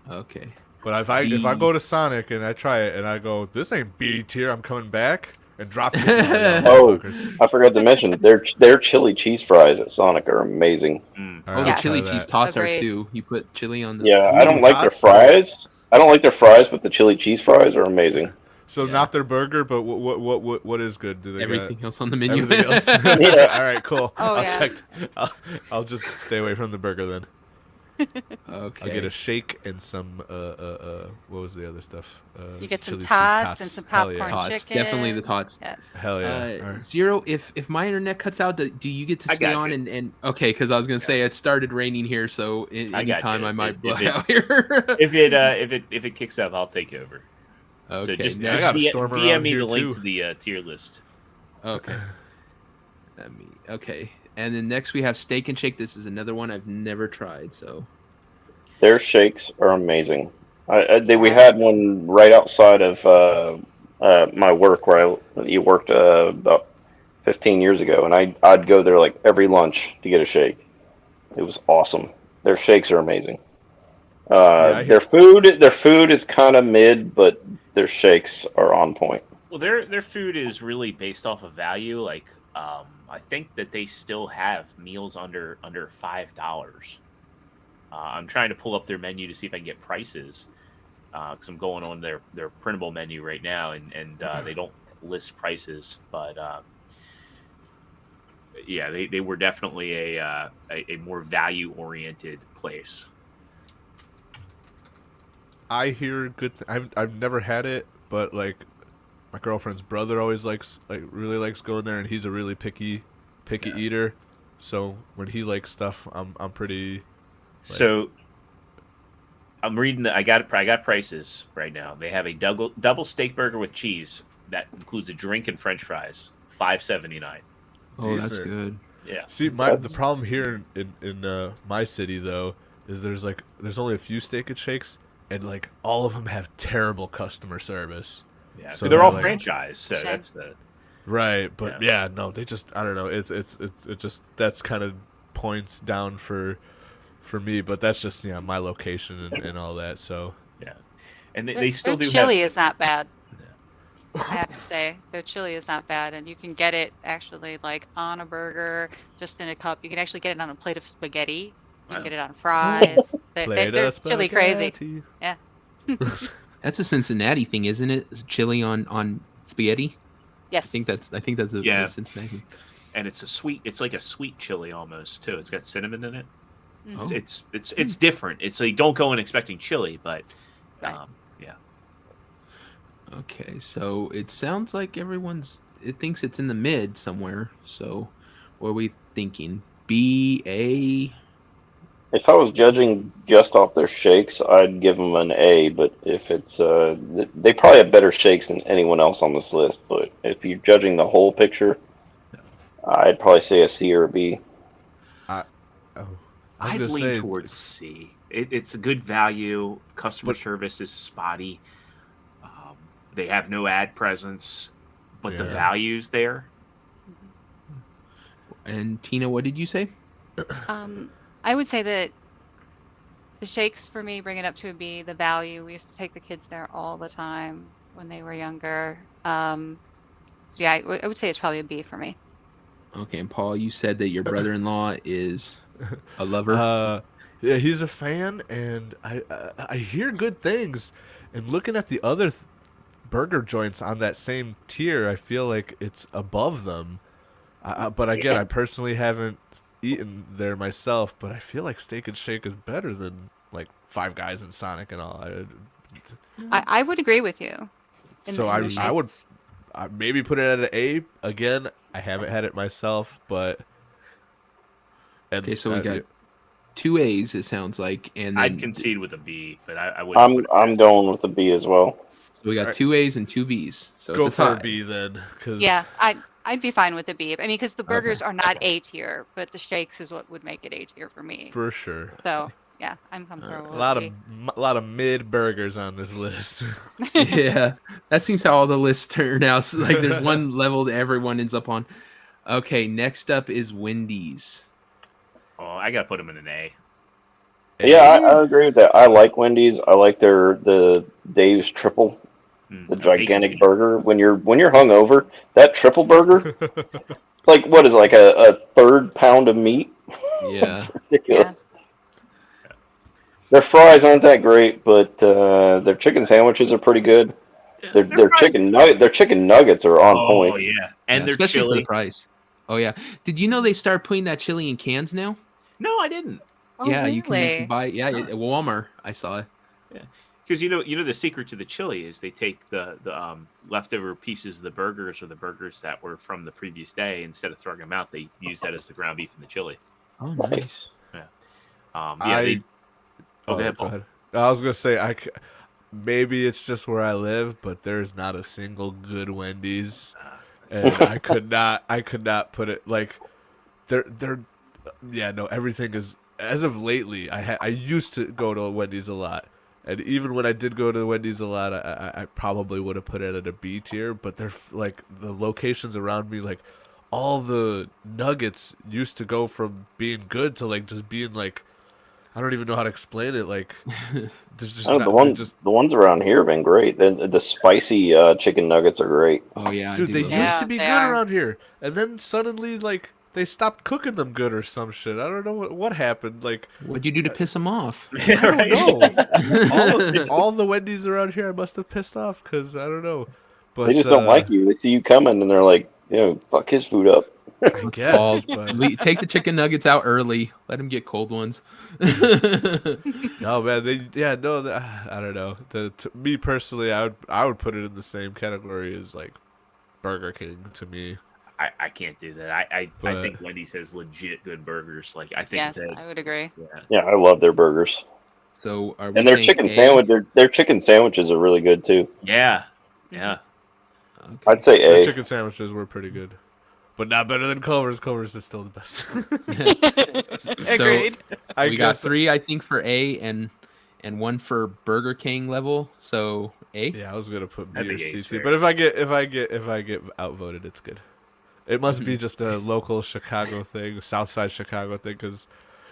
Okay. But if I go to Sonic and I try it and I go, this ain't B tier, I'm coming back and dropping it. Oh, I forgot to mention their chili cheese fries at Sonic are amazing. Oh, the chili cheese tots are Agreed. too. You put chili on the. Yeah, I don't like their fries. I don't like their fries, but the chili cheese fries are amazing. So not their burger, but what is good? Do they Everything got else on the menu. everything else? Yeah. All right, cool. Oh, I'll yeah. check. I'll just stay away from the burger then. Okay. I'll get a shake and some what was the other stuff? You get some chili cheese tots and some Hell yeah. popcorn Tots, chicken. definitely the tots. Yeah. Hell yeah. All right. Zero. If my internet cuts out, do you get to I stay got on you. and okay? Because I was gonna say it started raining here, so I got anytime you. I might If blow it- out here. If it kicks up, I'll take over. Okay. So just, Yeah, I just got a DM storm DM around me here, the link too. to the tier list. Okay. Okay. And then next we have Steak and Shake. This is another one I've never tried. So. Their shakes are amazing. We had one right outside of my work where I worked about 15 years ago, and I'd go there like every lunch to get a shake. It was awesome. Their shakes are amazing. Their food is kind of mid, but their shakes are on point. Well, their food is really based off of value. Like, I think that they still have meals under $5. I'm trying to pull up their menu to see if I can get prices, because I'm going on their printable menu right now, and they don't list prices. But yeah, they were definitely a more value oriented place. I hear good. I've never had it, but like my girlfriend's brother always really likes going there, and he's a really picky eater. So when he likes stuff, I'm pretty. So I'm reading I got prices right now. They have a double steak burger with cheese that includes a drink and French fries, $5.79. Oh, that's Decent. good. Yeah. See, the problem here in my city though is there's only a few Steak and Shakes, and like all of them have terrible customer service. Yeah, So they're all like- franchised, so Shame. that's the Right, but yeah, no, they just I don't know. It just that's kind of points down for me, but that's just my location and all that. So yeah. And they still their do chili have is not bad. I have to say, their chili is not bad, and you can get it actually like on a burger, just in a cup. You can actually get it on a plate of spaghetti. You can get it on fries. They're chili crazy. spaghetti. Yeah. That's a Cincinnati thing, isn't it? Chili on spaghetti. Yes. I think that's a Yeah. Cincinnati. and it's like a sweet chili almost too. It's got cinnamon in it. Mhm. Oh. It's different. It's like don't go in expecting chili, but Right. yeah. Okay, so it sounds like it thinks it's in the mid somewhere. So, what are we thinking? B, A. If I was judging just off their shakes, I'd give them an A. But if it's they probably have better shakes than anyone else on this list. But if you're judging the whole picture, I'd probably say a C or a B. I was I'd gonna lean say, towards C. It's a good value. Customer service is spotty. They have no ad presence, but the Yeah. value's there. And Tina, what did you say? I would say that the shakes for me bring it up to a B. The value, we used to take the kids there all the time when they were younger. Yeah, I would say it's probably a B for me. Okay, and Paul, you said that your brother-in-law is a lover. Yeah, he's a fan, and I hear good things. And looking at the other burger joints on that same tier, I feel like it's above them. But again, I personally haven't eaten there myself, but I feel like Steak and Shake is better than like Five Guys and Sonic and all. I would agree with you. So I would maybe put it at an A. Again, I haven't had it myself, but Okay, so we got 2 A's. It sounds like, and I'd then, concede with a B, but I would. I'm going with a B as well. so we got 2 A's and 2 B's. So go it's a for tie. a B then. Cause Yeah, I'd be fine with the B. I mean, because the burgers are not A tier, but the shakes is what would make it A tier for me. for sure. So yeah, I'm comfortable. A with lot of mid burgers on this list. Yeah, that seems how all the lists turn out. So, like, there's one level that everyone ends up on. Okay, next up is Wendy's. Oh, I gotta put them in an A. Yeah, I agree with that. I like Wendy's. I like the Dave's triple, the gigantic burger. When you're hungover, that triple burger, like what is it, like a third pound of meat? Yeah. Ridiculous. Their fries aren't that great, but their chicken sandwiches are pretty good. Their chicken nuggets are on point. Oh yeah, and Yeah, they're especially for chili. the price. Oh yeah. Did you know they start putting that chili in cans now? No, I didn't. Oh, yeah, really? you can buy. Yeah, at Walmart. I saw it. Because you know the secret to the chili is they take the leftover pieces of the burgers or the burgers that were from the previous day. Instead of throwing them out, they use that as the ground beef in the chili. Oh, nice. Go ahead, Paul. I was gonna say maybe it's just where I live, but there's not a single good Wendy's, and I could not put it like they're yeah, no, everything is, as of lately. I used to go to Wendy's a lot, and even when I did go to Wendy's a lot, I probably would have put it at a B tier. But they're like the locations around me, like all the nuggets used to go from being good to like just being like, I don't even know how to explain it. Like, there's just the ones around here have been great. The spicy chicken nuggets are great. Oh yeah, dude, they love used that. to be they good are. around here, and then suddenly like they stopped cooking them good or some shit. I don't know what happened. Like, What'd you do to piss them off? I don't know. all the Wendy's around here I must have pissed off because I don't know. But They just don't like you. They see you coming and they're like, fuck his food up. I guess, Paul, but take the chicken nuggets out early. Let them get cold ones. no, man. I don't know. Me personally, I would put it in the same category as like Burger King to me. I can't do that. I But- think Wendy's has legit good burgers. Like I think Yes, that. I would agree. Yeah. Yeah, I love their burgers. So are we And their saying chicken A? sandwich, their chicken sandwiches are really good too. Yeah. Yeah. Okay. I'd say Their A. chicken sandwiches were pretty good, but not better than Culver's. Culver's is still the best. Agreed. I We got guess- 3, I think, for A and 1 for Burger King level. So A. Yeah, I was gonna put B I or think C A's tier, fair. but if I get outvoted, it's good. It must be Mm-hmm. just a local Chicago thing, South Side Chicago thing, because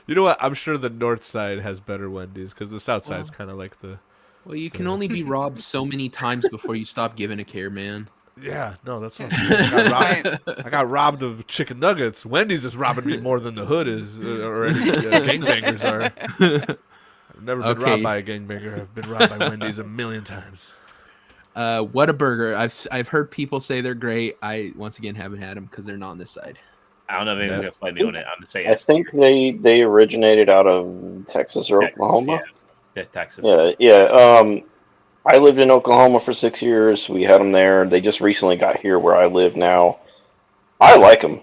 you know what? I'm sure the North Side has better Wendy's, because the South Side's kind of like the. Well, you can only be robbed so many times before you stop giving a care, man. Yeah, no, that's what I'm saying. I got robbed of chicken nuggets. Wendy's is robbing me more than the hood is, or any gangbangers are. I've never been Okay. robbed by a gangbanger. I've been robbed by Wendy's a million times. What a burger! I've heard people say they're great. I once again haven't had them because they're not on this side. I don't know if anyone's gonna fight me on it. I'm gonna say I yes. think they originated out of Texas or Oklahoma. Yeah, Texas. Yeah. I lived in Oklahoma for 6 years. We had them there. They just recently got here where I live now. I like them.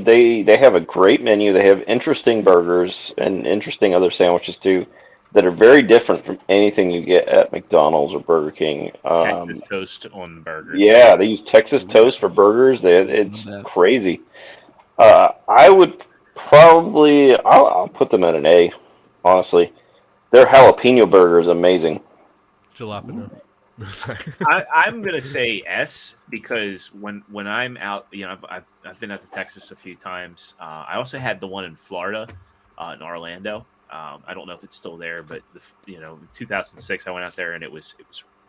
They have a great menu. They have interesting burgers and interesting other sandwiches too, that are very different from anything you get at McDonald's or Burger King. Texas toast on burgers. Yeah, they use Texas toast for burgers. It's Love that. crazy. I would probably I'll put them at an A, honestly. Their jalapeno burger is amazing. Jalapeno. Sorry. I'm gonna say S because when I'm out, I've been out to Texas a few times. I also had the one in Florida, in Orlando. I don't know if it's still there, but in 2006 I went out there and it was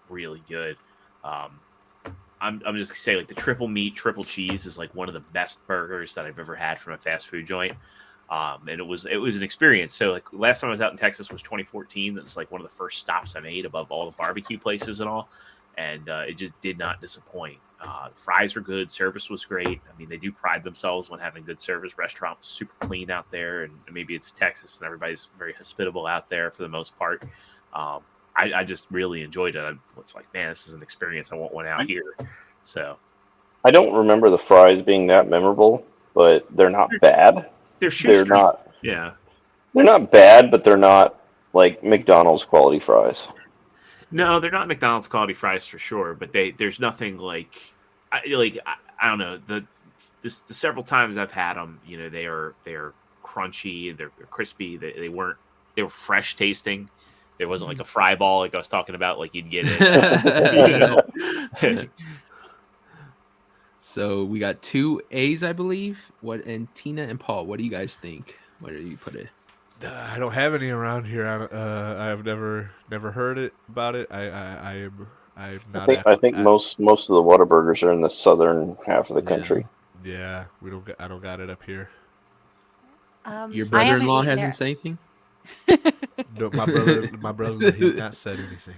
really good. I'm just gonna say like the triple meat, triple cheese is like one of the best burgers that I've ever had from a fast food joint. And it was an experience. So like last time I was out in Texas was 2014. That was like one of the first stops I made above all the barbecue places and all, and it just did not disappoint. The fries were good, service was great. I mean, they do pride themselves when having good service. Restaurant was super clean out there, and maybe it's Texas and everybody's very hospitable out there for the most part. I just really enjoyed it. I was like, man, this is an experience. I want one out here. So I don't remember the fries being that memorable, but they're not bad. They're not. Yeah. They're not bad, but they're not like McDonald's quality fries. No, they're not McDonald's quality fries for sure, but there's nothing like I don't know, the several times I've had them, they are crunchy, they're crispy, they were fresh tasting. There wasn't like a fry ball like I was talking about, like you'd get it. So we got 2 A's, I believe. And Tina and Paul, what do you guys think? Where do you put it? I don't have any around here. I've never heard about it. I'm not. I think most of the Whataburgers are in the southern half of the country. Yeah, I don't got it up here. Your brother-in-law hasn't said anything. No, my brother, he's not said anything.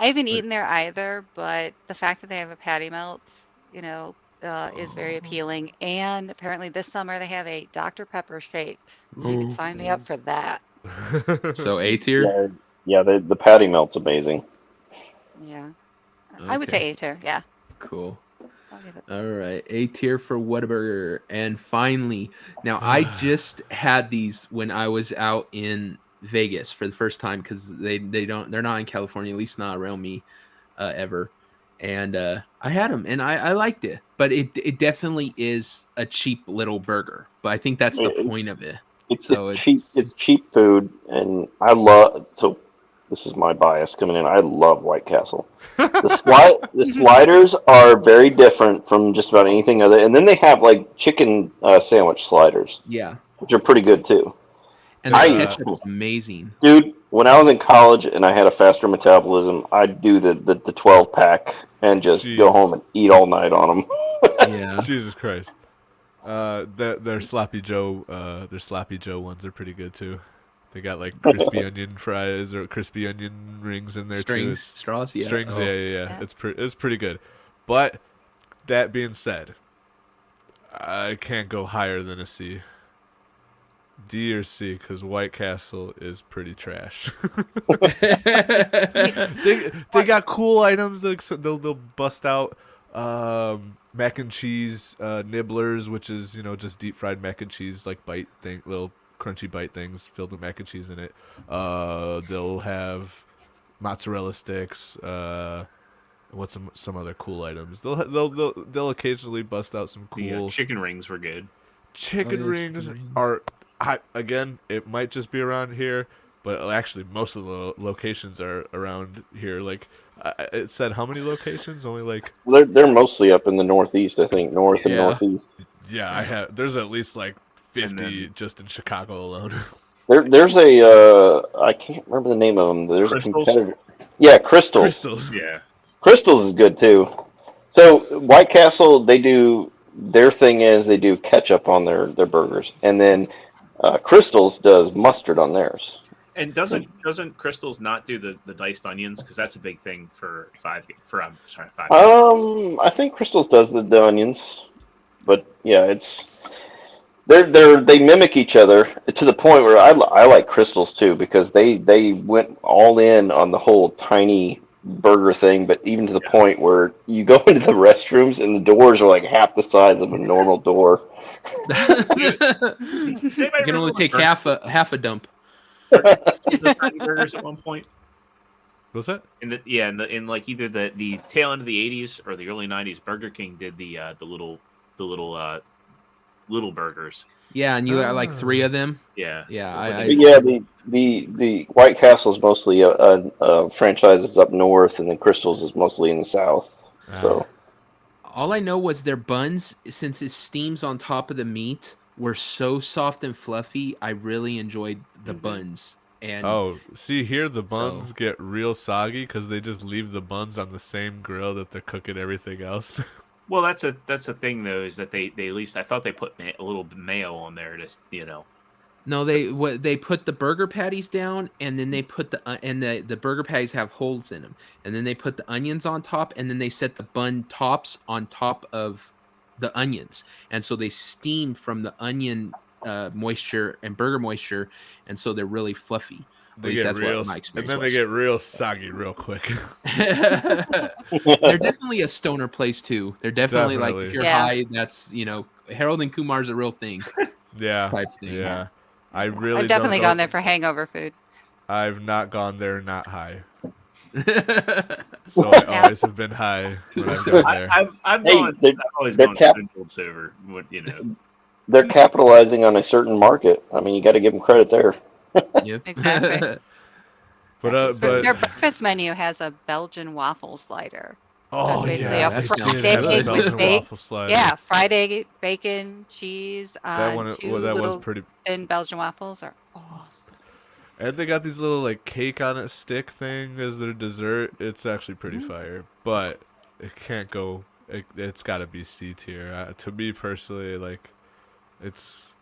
I haven't eaten there either, but the fact that they have a patty melt, is very appealing. And apparently this summer they have a Dr. Pepper shake. So you can sign me up for that. So A tier? Yeah, the patty melt's amazing. Yeah. I would say A tier, yeah. Cool. All right, A tier for Whataburger. And finally, now I just had these when I was out in Vegas for the first time because they're not in California, at least not around me ever. And I had them and I liked it, but it definitely is a cheap little burger. But I think that's the point of it. It's cheap. It's cheap food, and I love. So this is my bias coming in. I love White Castle. The sliders are very different from just about anything other. And then they have like chicken sandwich sliders. Yeah, which are pretty good too. And the ketchup is amazing, dude. When I was in college and I had a faster metabolism, I'd do the 12-pack and just go home and eat all night on them. Yeah, Jesus Christ. Their Sloppy Joe ones are pretty good too. They got like crispy onion fries or crispy onion rings in there too. Straws, yeah. Strings, yeah. It's pretty good. But that being said, I can't go higher than a C. D or C, because White Castle is pretty trash. they got cool items, like so they'll bust out mac and cheese nibblers, which is just deep fried mac and cheese, like little crunchy bite things filled with mac and cheese in it. They'll have mozzarella sticks. What's some other cool items? They'll occasionally bust out some cool The chicken rings were good. Chicken rings are. Again, it might just be around here, but actually most of the locations are around here. Like it said, how many locations? Only like they're mostly up in the Northeast, I think, north and Northeast. Yeah, there's at least like 50 just in Chicago alone. There's a I can't remember the name of them. There's Crystals? a competitor. Yeah, Crystals. Crystals. Yeah. Crystals is good too. So White Castle, their thing is they do ketchup on their burgers, and then Crystals does mustard on theirs. And doesn't Crystals not do the diced onions? Because that's a big thing for five. I think Crystals does the onions, but yeah, it's they mimic each other to the point where I like Crystals too, because they went all in on the whole tiny burger thing, but even to the point where you go into the restrooms and the doors are like half the size of a normal door. You can only take half a dump. The tiny burgers at one point. What's that? In like either the tail end of the 80s or the early 90s, Burger King did the little little burgers. Yeah, and you got like 3 of them. Yeah. Yeah, But yeah, the White Castle is mostly franchises up north, and then Crystals is mostly in the south. So all I know was their buns, since it steams on top of the meat, were so soft and fluffy. I really enjoyed the buns. And see here, the buns So- get real soggy because they just leave the buns on the same grill that they're cooking everything else. Well, that's the thing though, is that they at least I thought they put a little bit mayo on there, just No, they put the burger patties down, and then they put the burger patties have holes in them, and then they put the onions on top, and then they set the bun tops on top of the onions, and so they steam from the onion moisture and burger moisture, and so they're really fluffy. At least that's what my experience and then was. they get real soggy real quick. They're definitely a stoner place too. They're definitely like, if you're Yeah. high, that's Harold and Kumar's a real thing. Yeah, Type thing. yeah. I really I've definitely don't gone know- there for hangover food. I've not gone there not high, so I always have been high when I've gone there. I've Hey, always they're gone cap- to Old Sober. they're capitalizing on a certain market. I mean, you got to give them credit there. Yep. Exactly. But So their breakfast menu has a Belgian waffle slider. oh basically yeah, a they fried did have egg the with Belgian bacon. waffle slider. Yeah, fried egg, bacon, cheese, that one. two Well, that little was pretty. thin Belgian waffles are awesome. And they got these little like cake on a stick thing as their dessert. It's actually pretty fire, but it can't go. It's got to be C tier. To me personally, like, it's.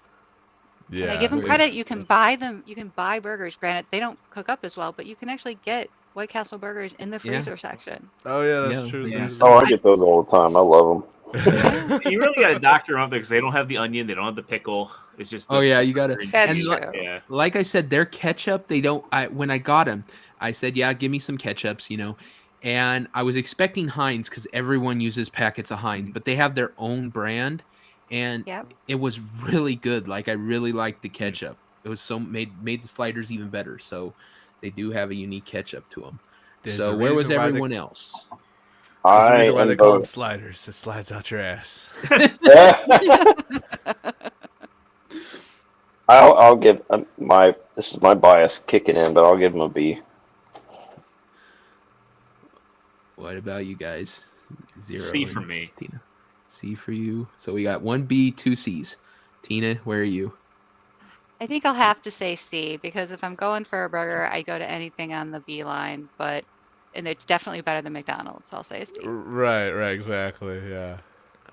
Yeah. And I give them Wait. credit. You can buy them. You can buy burgers. Granted, they don't cook up as well, but you can actually get White Castle burgers in the Yeah. freezer section. Oh yeah, that's Yeah, true. yeah. There's- Oh, I get those all the time. I love them. You really got to doctor them up there because they don't have the onion, they don't have the pickle. It's just Oh, yeah, you gotta- That's And true. yeah. Like I said, their ketchup, they don't. When I got them, I said, "Yeah, give me some ketchups," And I was expecting Heinz because everyone uses packets of Heinz, but they have their own brand, and Yep. it was really good. Like I really liked the ketchup. It was made the sliders even better. So they do have a unique ketchup to them. There's So a where was reason why they- everyone else? That's the I reason why am they call them voting. sliders. It slides out your ass. I'll give this is my bias kicking in, but I'll give them a B. What about you guys? 0. C and for me. Tina. C for you. So we got 1 B, 2 C's. Tina, where are you? I think I'll have to say C because if I'm going for a burger, I go to anything on the B line, and it's definitely better than McDonald's. So I'll say C. Right, exactly. Yeah,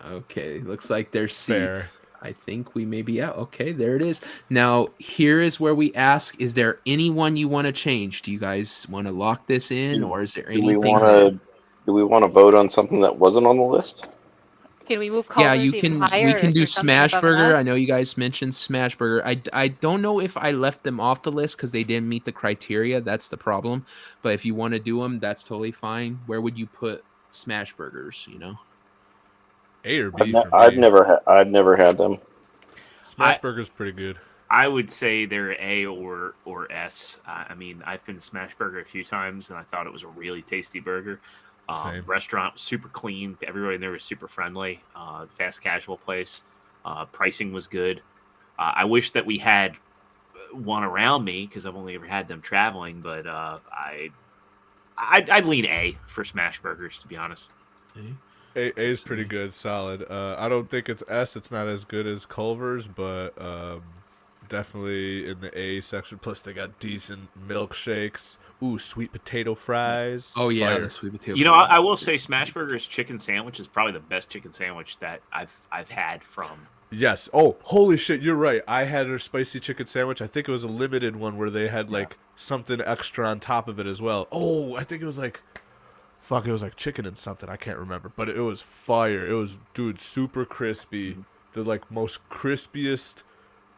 Okay, looks like there's C. fair. I think we may be out. Okay, there it is. Now, here is where we ask, is there anyone you want to change? Do you guys want to lock this in, or is there Do we anything? want to vote on something that wasn't on the list? Can we move Yeah, Culver's you even can. higher? We or can is do there something Smash above Burger. us? I know you guys mentioned Smash Burger. I don't know if I left them off the list because they didn't meet the criteria. That's the problem. But if you want to do them, that's totally fine. Where would you put Smash Burgers? A or B for me. I've never had them. Smash Burger's pretty good. I would say they're A or S. I mean, I've been to Smash Burger a few times, and I thought it was a really tasty burger. Same. Restaurant was super clean. Everybody in there was super friendly. Fast casual place. Pricing was good. I wish that we had one around me because I've only ever had them traveling. But I'd lean A for Smash Burgers, to be honest. A is pretty good, solid. I don't think it's S. It's not as good as Culver's, but definitely in the A section. Plus, they got decent milkshakes. Ooh, sweet potato fries. Oh yeah, Fire. the sweet potato. You know, fries. I will say Smash Burger's chicken sandwich is probably the best chicken sandwich that I've had from. Yes. Oh, holy shit! You're right. I had their spicy chicken sandwich. I think it was a limited one where they had like something extra on top of it as well. Oh, I think it was like. Fuck, it was like chicken and something. I can't remember, but it was fire. It was, dude, super crispy. The like most crispiest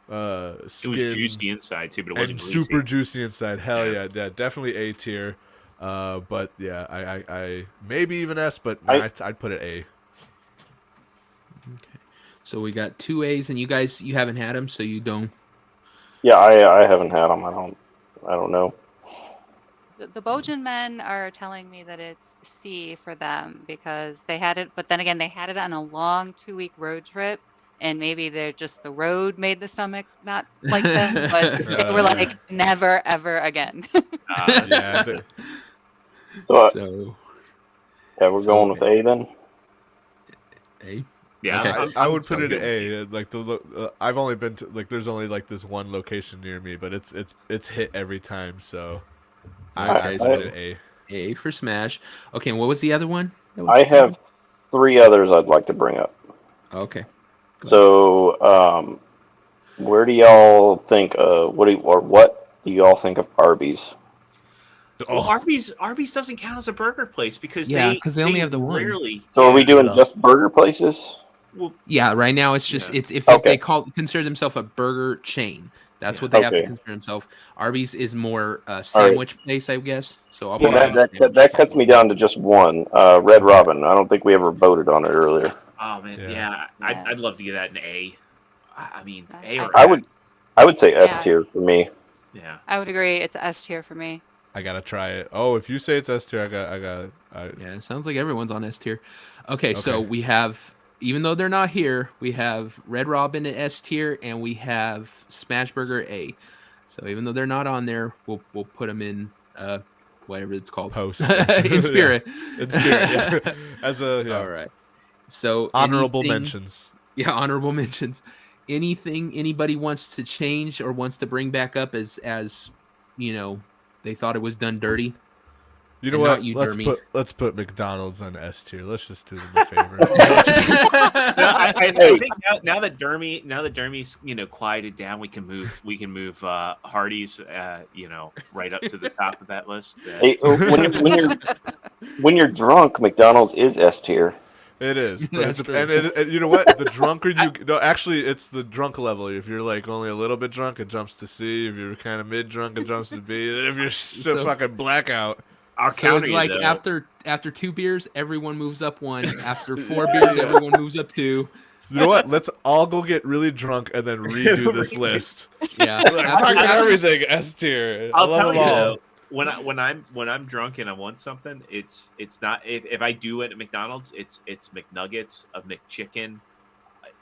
skin. It was juicy inside too, but it and wasn't super greasy. juicy inside. Hell Yeah. yeah, definitely A tier. But yeah, I maybe even S, but I'd put it A. Okay. So we got 2 A's, and you guys, you haven't had them, so you don't. Yeah, I haven't had them. I don't know. The Bojan men are telling me that it's C for them because they had it, but then again, they had it on a long 2-week road trip and maybe they're just the road made the stomach not like them. But we're like, never ever again. Yeah. So, So, yeah, we're going with A then. A. Yeah, Okay. I would put so it good. A. Like I've only been to there's only like this one location near me, but it's hit every time. So I Okay, put it A. A for Smash. Okay, and what was the other one? That was- I have 3 others I'd like to bring up. Okay. So, where do y'all think? What do y'all think of Arby's? Well, Arby's doesn't count as a burger place because Yeah, they 'cause they only have the one. rarely. So, are we doing Yeah. just burger places? Well, Yeah, right now it's just Yeah. it's if Okay. they consider themselves a burger chain. That's what they have to Okay. consider themselves. Arby's is more a sandwich place, I guess. So I'll Well, put it on that sandwich. cuts me down to just one. Red Robin. I don't think we ever voted on it earlier. oh man, Yeah. yeah, Yeah. I'd love to get that in A. I mean, A or I would say S Yeah. tier for me. yeah. I would agree. It's S tier for me. I gotta try it. Oh, if you say it's S tier, Yeah, it sounds like everyone's on S tier. Okay, so Okay. we have, even though they're not here, we have Red Robin at S tier and we have Smashburger A. So even though they're not on there, we'll put them in whatever it's called. Post. In spirit. In spirit, yeah. As a yeah. All right. So Honorable anything- mentions. Yeah, honorable mentions. Anything anybody wants to change or wants to bring back up as you know, they thought it was done dirty. You know And not what? you, let's Jeremy. put McDonald's on S tier. Let's just do them a favor. No, I Hey. think now that Dermy's quieted down, we can move Hardee's right up to the top of that list. Hey, when you're drunk, McDonald's is S tier. It is, but That's it's, true. and you know what? The drunker you no, actually, it's the drunk level. If you're like only a little bit drunk, it jumps to C. If you're kind of mid drunk, it jumps to B. And if you're still So- fucking blackout, I'll So counter it's you, like though. after 2 beers, everyone moves up 1. After 4 beers, everyone moves up 2. you know what? Let's all go get really drunk and then redo this list. Yeah. Like, After- fucking everything S tier. I I'll love tell them you all. though, when I'm drunk and I want something, it's not if I do it at McDonald's, it's McNuggets, a McChicken.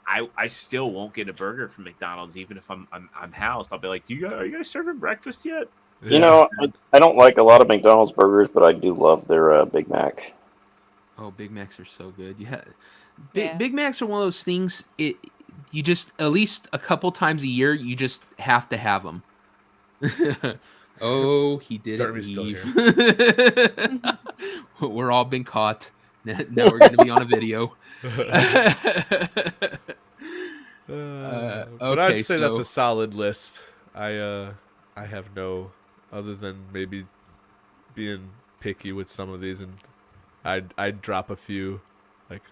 I still won't get a burger from McDonald's even if I'm housed. I'll be like, are you guys serving breakfast yet? You know, I don't like a lot of McDonald's burgers, but I do love their Big Mac. Oh, Big Macs are so good. Yeah. Big Macs are one of those things. You just at least a couple times a year, you just have to have them. Oh, he did Derby's still leave. We're all been caught. Now we're going to be on a video. But okay, I'd say that's so- a solid list. I have no other than maybe being picky with some of these, and I'd drop a few, like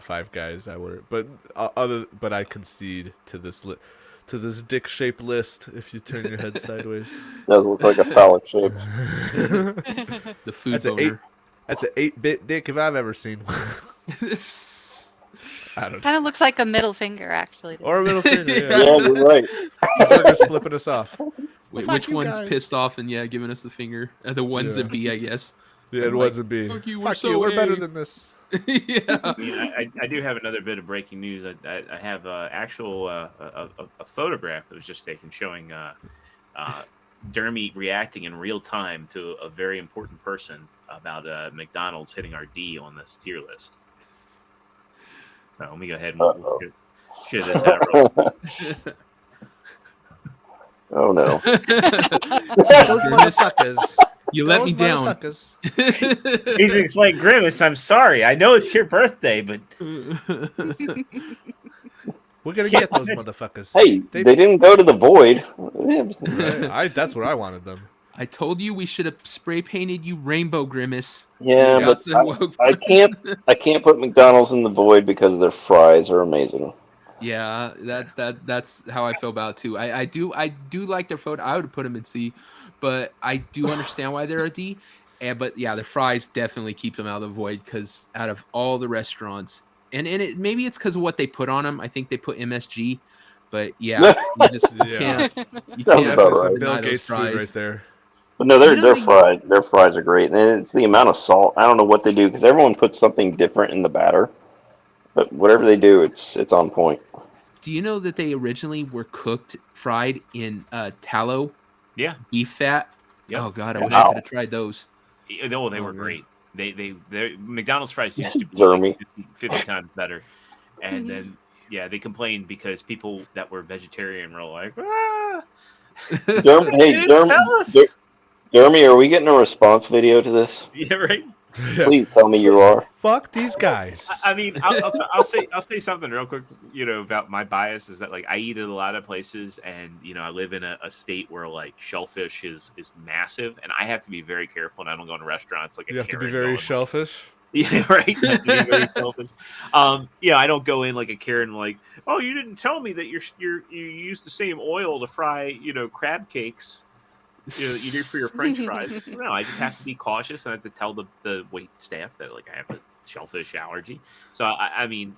5 Guys. I would, but I concede to this to this dick-shaped list. If you turn your head sideways, Does look like a phallic shape. The food That's an boner. that's an 8-bit dick if I've ever seen one. I don't know. Kind of looks like a middle finger, actually. Or a middle finger. Yeah, Yeah. you're right. Burger's flipping us off. Which fuck you one's guys. pissed off and giving us the finger? The ones Yeah. in B, I guess. Yeah, I'm it like, wasn't B. fuck you, we're Fuck so you, we're better A. than this. Yeah. I mean, I do have another bit of breaking news. I have actual a photograph that was just taken showing Dermy reacting in real time to a very important person about McDonald's hitting our D on this tier list. So let me go ahead and Uh-oh. share this out real quick. Oh no. Those motherfuckers. You let me Those down. motherfuckers. He's explained, Grimace, I'm sorry. I know it's your birthday, but We're gonna get those motherfuckers. Hey, They- they didn't go to the void. That's what I wanted them. I told you we should have spray painted you rainbow, Grimace. Yeah, You but got the- I can't put McDonald's in the void because their fries are amazing. Yeah, that's how I feel about it too. I do like their photo. I would put them in C, but I do understand why they're a D. But yeah, the fries definitely keep them out of the void because out of all the restaurants, and maybe it's because of what they put on them. I think they put MSG, but yeah, you just Yeah. can't. You Sounds can't about Some right. Bill deny those Gates food fries. right there. But no, You know, their fries are great, and it's the amount of salt. I don't know what they do because everyone puts something different in the batter, but whatever they do, it's on point. Do you know that they originally were fried in tallow Yeah. beef fat? Yep. Oh God, I wish I could have tried those. No, they Oh, were man. great. They McDonald's fries used to be Jeremy. like 50 times better, and then they complained because people that were vegetarian were like, ah. Jeremy, They hey, didn't Jeremy, tell us. Jeremy, are we getting a response video to this? Yeah, right. Please tell me you are. Fuck these guys. I mean, I'll say something real quick. About my bias is that like I eat at a lot of places, and I live in a state where like shellfish is massive, and I have to be very careful, and I don't go to restaurants like You have to be very shellfish. Yeah, right. You have to be very selfish. I don't go in like a Karen like, oh, you didn't tell me that you use the same oil to fry crab cakes. That you do for your French fries. No, I just have to be cautious, and I have to tell the wait staff that like I have a shellfish allergy. So I mean,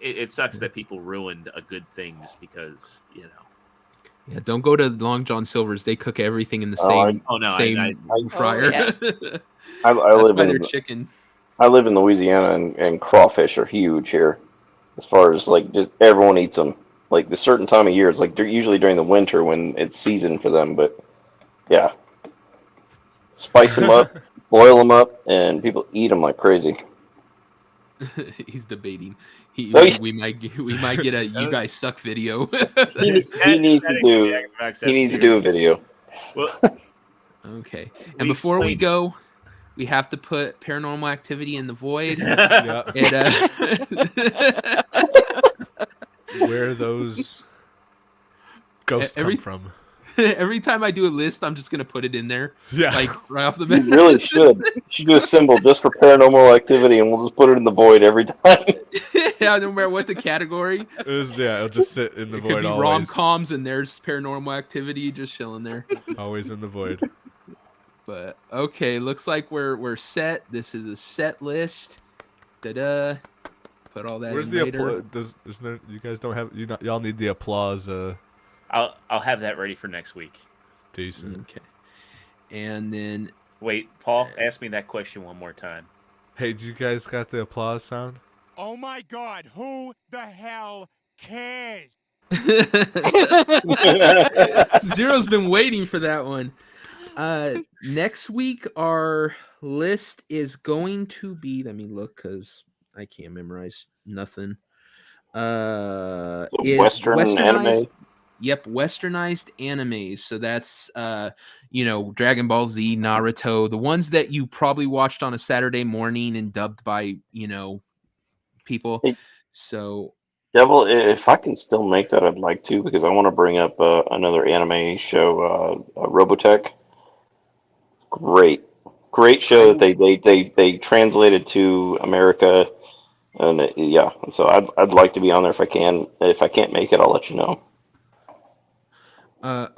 it sucks that people ruined a good thing just because Yeah, don't go to Long John Silver's. They cook everything in the same fryer. I live why in their chicken. I live in Louisiana, and crawfish are huge here. As far as like just everyone eats them. Like the certain time of year, it's like they're usually during the winter when it's season for them, but. Yeah. Spice them up, boil them up, and people eat them like crazy. He's debating. We might get a "you guys suck" video. He needs to do a video. Well, okay. And before we go, we have to put Paranormal Activity in the void. Where those ghosts come from. Every time I do a list, I'm just gonna put it in there. Yeah, like right off the bat. You really should. You should do a symbol just for Paranormal Activity, and we'll just put it in the void every time. Yeah, no matter what the category. It'll just sit in the void. Could be always. rom-coms, and there's Paranormal Activity just chilling there. Always in the void. But okay, looks like we're set. This is a set list. Da-da. Put all that. Where's in the later. applause? You guys don't have y'all need the applause. I'll have that ready for next week. Decent. Okay. And then wait, Paul, ask me that question one more time. Hey, do you guys got the applause sound? Oh my God! Who the hell cares? Zero's been waiting for that one. Next week our list is going to be. Let me look because I can't memorize nothing. Is Western anime. Yep, westernized animes. So that's Dragon Ball Z, Naruto, the ones that you probably watched on a Saturday morning and dubbed by people. Hey. So Devil, if I can still make that, I'd like to, because I want to bring up another anime show, Robotech. Great show that they translated to America, and so I'd like to be on there if I can. If I can't make it, I'll let you know.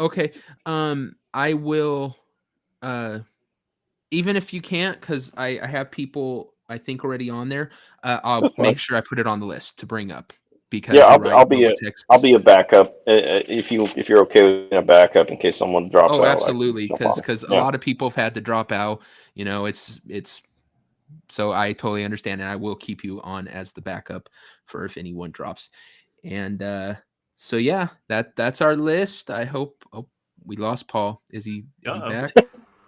Okay. I will. Even if you can't, because I have people I think already on there. I'll make sure I put it on the list to bring up. Because I'll be a backup if you're okay with a backup in case someone drops out. Oh, absolutely, because a lot of people have had to drop out. It's so I totally understand, and I will keep you on as the backup for if anyone drops. And so yeah, that's our list. I hope. Oh, we lost Paul. Is he back?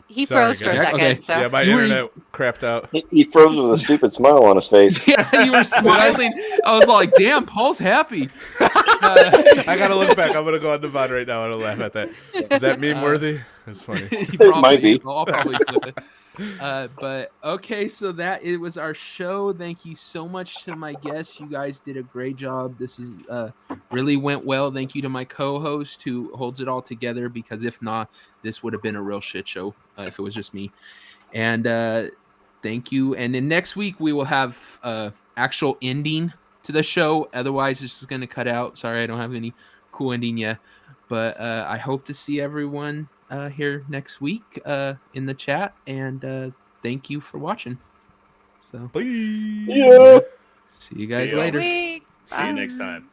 He froze for a second. Okay. So. Yeah, my internet crapped out. He froze with a stupid smile on his face. Yeah, you were smiling. I was like, "Damn, Paul's happy." I gotta look back. I'm gonna go on the VOD right now and laugh at that. Is that meme worthy? That's funny. It might be. I'll probably clip it. But okay, so it was our show. Thank you so much to my guests. You guys did a great job. This is really went well. Thank you to my co-host who holds it all together, because if not, this would have been a real shit show if it was just me. And thank you. And then next week we will have actual ending to the show. Otherwise, it's just gonna cut out. Sorry, I don't have any cool ending yet. But I hope to see everyone here next week in the chat, and thank you for watching. So Bye. Yeah. see you guys Yeah. later. Week. See you next time.